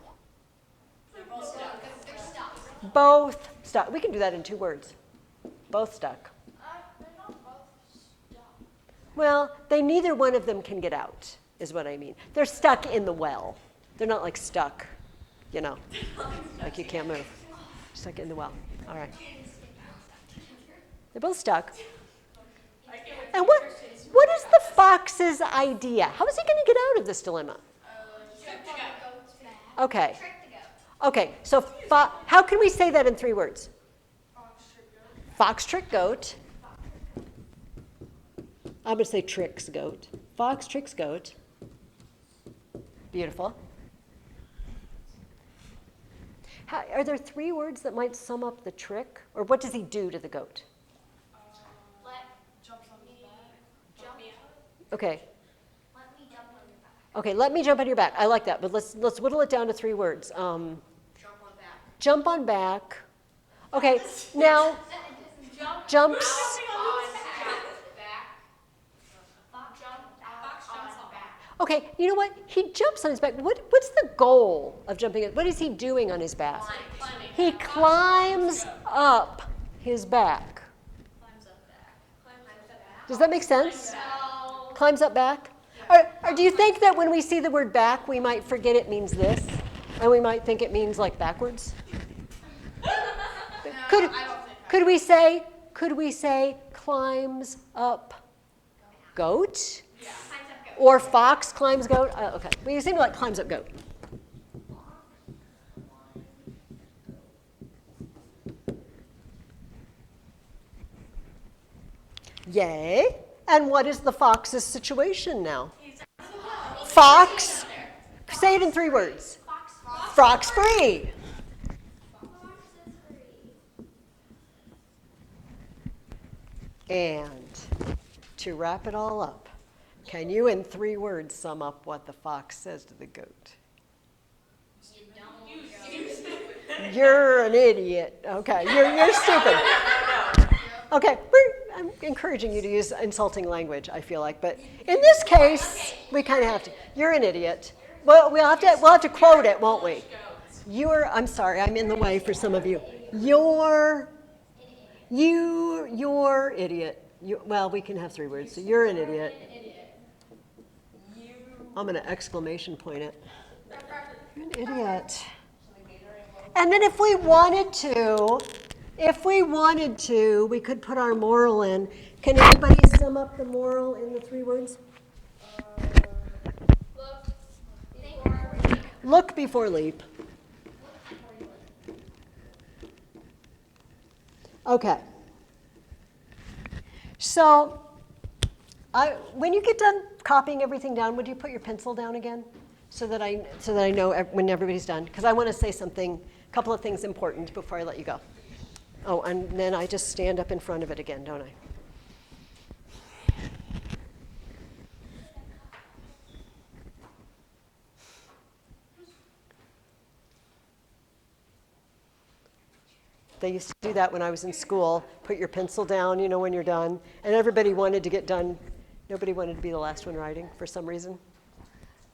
S3: They're stuck.
S1: Both stuck. We can do that in 2 words. Both stuck.
S3: They're not both stuck.
S1: Well, neither one of them can get out, is what I mean. They're stuck in the well. They're not like stuck, like you can't move. Stuck in the well. All right. They're both stuck. And what is the fox's idea? How is he going to get out of this dilemma? Okay.
S3: Trick the goat.
S1: Okay, so how can we say that in 3 words? Fox trick goat. I'm going to say tricks goat. Fox tricks goat. Beautiful. Are there 3 words that might sum up the trick? Or what does he do to the goat? Okay.
S3: Let me jump on your back.
S1: Okay, let me jump on your back. I like that, but let's whittle it down to 3 words.
S5: Jump on back.
S1: Jump on back. Okay, now jumps. Okay, you know what? He jumps on his back. What's the goal of jumping? What is he doing on his back? He climbs up his back. Does that make sense? Climbs up back? Or do you think that when we see the word back, we might forget it means this? And we might think it means like backwards? Could we say climbs up goat? Or fox climbs goat? Okay, well, you seem like climbs up goat. Yay. And what is the fox's situation now? Fox. Say it in 3 words. Fox free. And to wrap it all up, can you in 3 words sum up what the fox says to the goat? You're an idiot. Okay, you're stupid. Okay, I'm encouraging you to use insulting language, I feel like, but in this case, we kind of have to. You're an idiot. Well, we'll have to quote it, won't we? I'm sorry, I'm in the way for some of you. You're idiot. Well, we can have 3 words. So you're an idiot. I'm going to exclamation point it. You're an idiot. And then if we wanted to, we could put our moral in. Can anybody sum up the moral in the 3 words? Look before leap. Okay. So, when you get done copying everything down, would you put your pencil down again, so that I know when everybody's done? Because I want to say a couple of things important before I let you go. Oh, and then I just stand up in front of it again, don't I? They used to do that when I was in school. Put your pencil down, when you're done. And everybody wanted to get done. Nobody wanted to be the last one writing for some reason.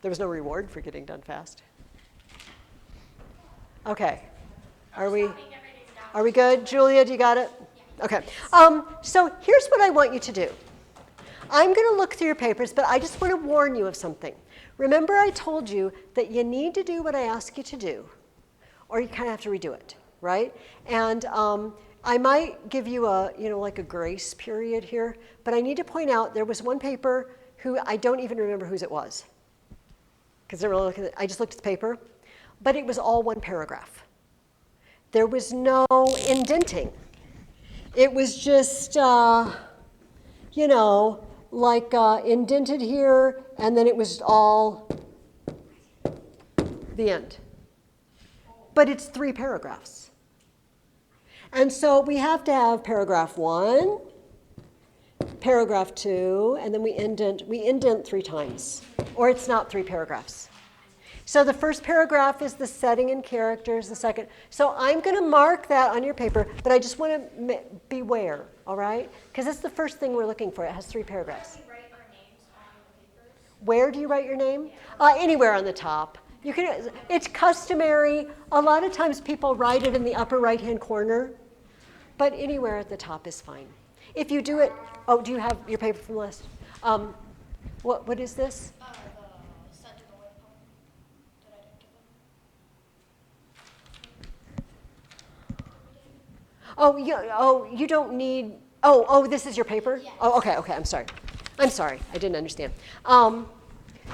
S1: There was no reward for getting done fast. Okay. Are we good? Julia, do you got it? Okay. So here's what I want you to do. I'm going to look through your papers, but I just want to warn you of something. Remember I told you that you need to do what I ask you to do, or you kind of have to redo it, right? And I might give you like a grace period here, but I need to point out there was one paper who I don't even remember whose it was, because I just looked at the paper, but it was all one paragraph. There was no indenting. It was just, indented here, and then it was all the end. But it's 3 paragraphs. And so we have to have paragraph 1, paragraph 2, and then we indent 3 times, or it's not 3 paragraphs. So the first paragraph is the setting and characters, the second. So I'm going to mark that on your paper, but I just want to beware, all right? Because it's the first thing we're looking for. It has 3 paragraphs.
S3: Where do we write our names on the papers?
S1: Where do you write your name? Anywhere on the top. It's customary. A lot of times people write it in the upper right-hand corner, but anywhere at the top is fine. If you do it, do you have your paper from last? What is this?
S3: The Center of the White Poem that I didn't give them.
S1: You don't need, this is your paper?
S3: Yes.
S1: Oh, okay, I'm sorry. I didn't understand.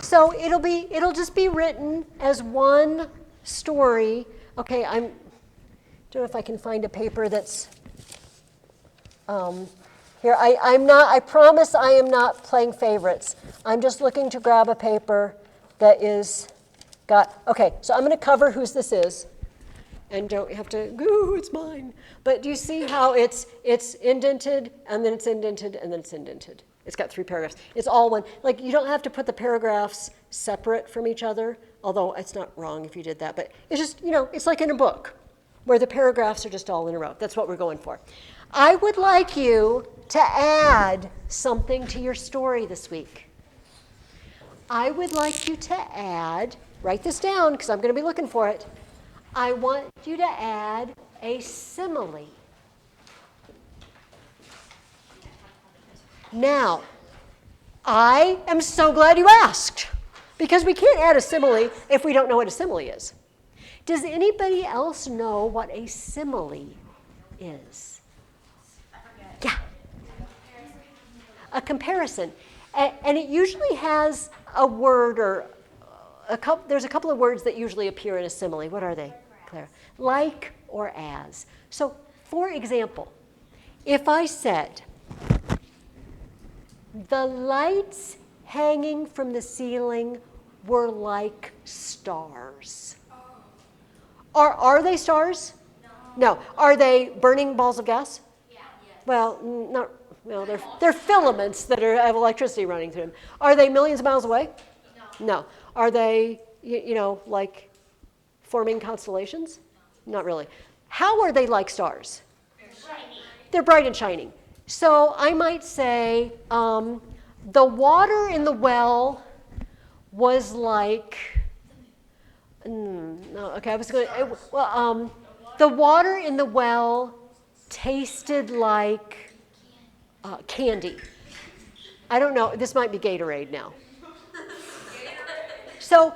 S1: So it'll just be written as one story. Okay, I don't know if I can find a paper that's, here, I promise I am not playing favorites. I'm just looking to grab a paper that okay, so I'm going to cover whose this is. And don't have to, it's mine. But do you see how it's indented, and then it's indented, and then it's indented? It's got 3 paragraphs. It's all one. Like, you don't have to put the paragraphs separate from each other, although it's not wrong if you did that. But it's just, it's like in a book where the paragraphs are just all in a row. That's what we're going for. I would like you to add something to your story this week. I would like you to add, write this down because I'm going to be looking for it. I want you to add a simile. Now, I am so glad you asked, because we can't add a simile if we don't know what a simile is. Does anybody else know what a simile is? Yeah. A comparison. And it usually has a word or there's a couple of words that usually appear in a simile. What are they, Claire? Like or as. So, for example, if I said, the lights hanging from the ceiling were like stars. Are they stars? No. Are they burning balls of gas?
S3: Yeah.
S1: Well, not. Well, they're filaments that have electricity running through them. Are they millions of miles away?
S3: No.
S1: No. Are they, like forming constellations? Not really. How are they like stars? They're bright and shining. So I might say the water in the well was like, no, okay, I was going to, the water in the well tasted like candy. I don't know, this might be Gatorade now. So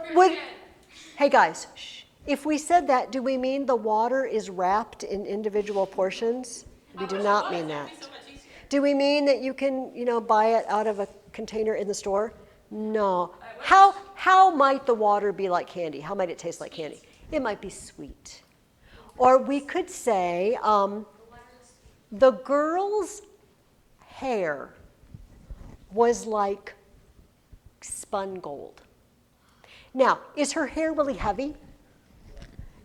S1: hey guys, shh. If we said that, do we mean the water is wrapped in individual portions? We do not mean that. Do we mean that you can, buy it out of a container in the store? No. How might the water be like candy? How might it taste like candy? It might be sweet. Or we could say the girl's hair was like spun gold. Now, is her hair really heavy?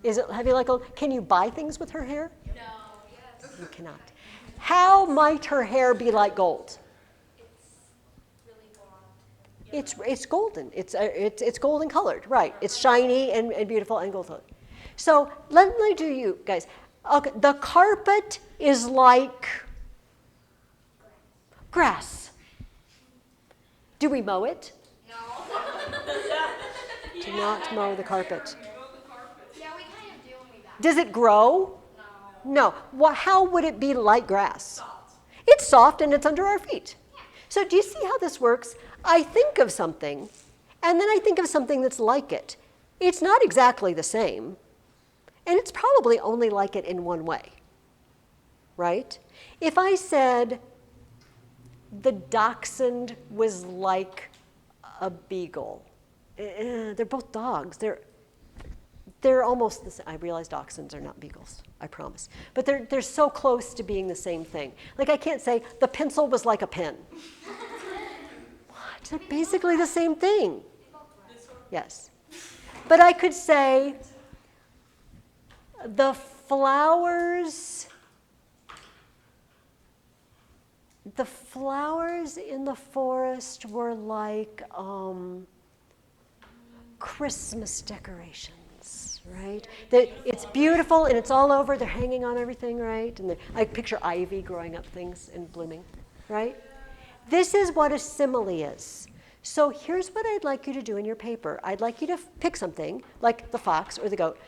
S1: Is it heavy like gold? Can you buy things with her hair?
S3: No. Yes.
S1: You cannot. How might her hair be like gold?
S3: It's really blonde.
S1: It's golden. It's golden colored, right? It's shiny and beautiful and gold colored. So let me do you guys. Okay, the carpet is like grass. Do we mow it?
S3: No.
S1: Do not mow the carpet.
S3: Yeah, we kind of do when we back.
S1: Does it grow?
S3: No.
S1: No. How would it be like grass? Soft. It's soft and it's under our feet. So do you see how this works? I think of something, and then I think of something that's like it. It's not exactly the same, and it's probably only like it in one way, right? If I said the dachshund was like a beagle, they're both dogs. They're almost the same. I realize dachshunds are not beagles, I promise. But they're so close to being the same thing. Like I can't say the pencil was like a pen. What? They're basically the same thing. Yes. But I could say the flowers in the forest were like Christmas decorations, right? It's beautiful and it's all over. They're hanging on everything, right? And I picture ivy growing up things and blooming, right? This is what a simile is. So here's what I'd like you to do in your paper. I'd like you to pick something like the fox or the goat.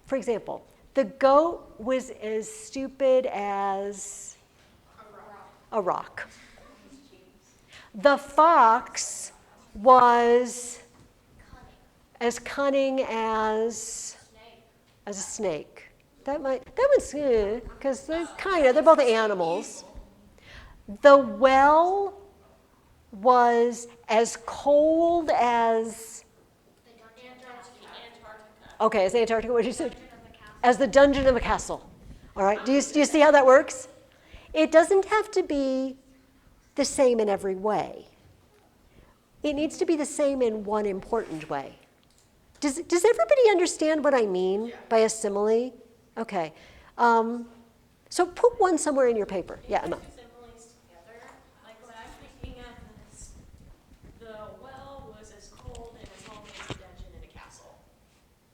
S1: For example, the goat was as stupid as a rock. The fox was as cunning as a snake. That one's because they're both animals. The well was as cold as okay, as Antarctica. What did you say? As the dungeon of a castle. All right. Do you see how that works? It doesn't have to be the same in every way. It needs to be the same in one important way. Does everybody understand what I mean by a simile? Okay. So put one somewhere in your paper. Yeah, Emma.
S4: Similes together. Like when I'm thinking of this, the well was as cold and as lonely as a dungeon in a castle.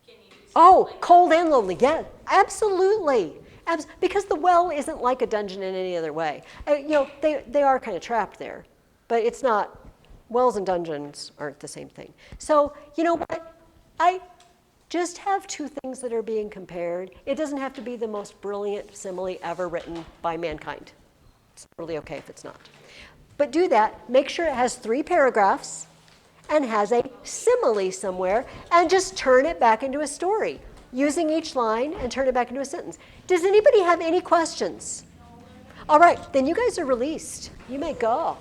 S4: Can you do something
S1: Oh,
S4: like
S1: cold and lonely. Yeah, absolutely. Because the well isn't like a dungeon in any other way. They are kind of trapped there, but it's not. Wells and dungeons aren't the same thing. So you know what? I just have two things that are being compared. It doesn't have to be the most brilliant simile ever written by mankind. It's totally okay if it's not. But do that. Make sure it has 3 paragraphs and has a simile somewhere, and just turn it back into a story, using each line and turn it back into a sentence. Does anybody have any questions? All right, then you guys are released. You may go.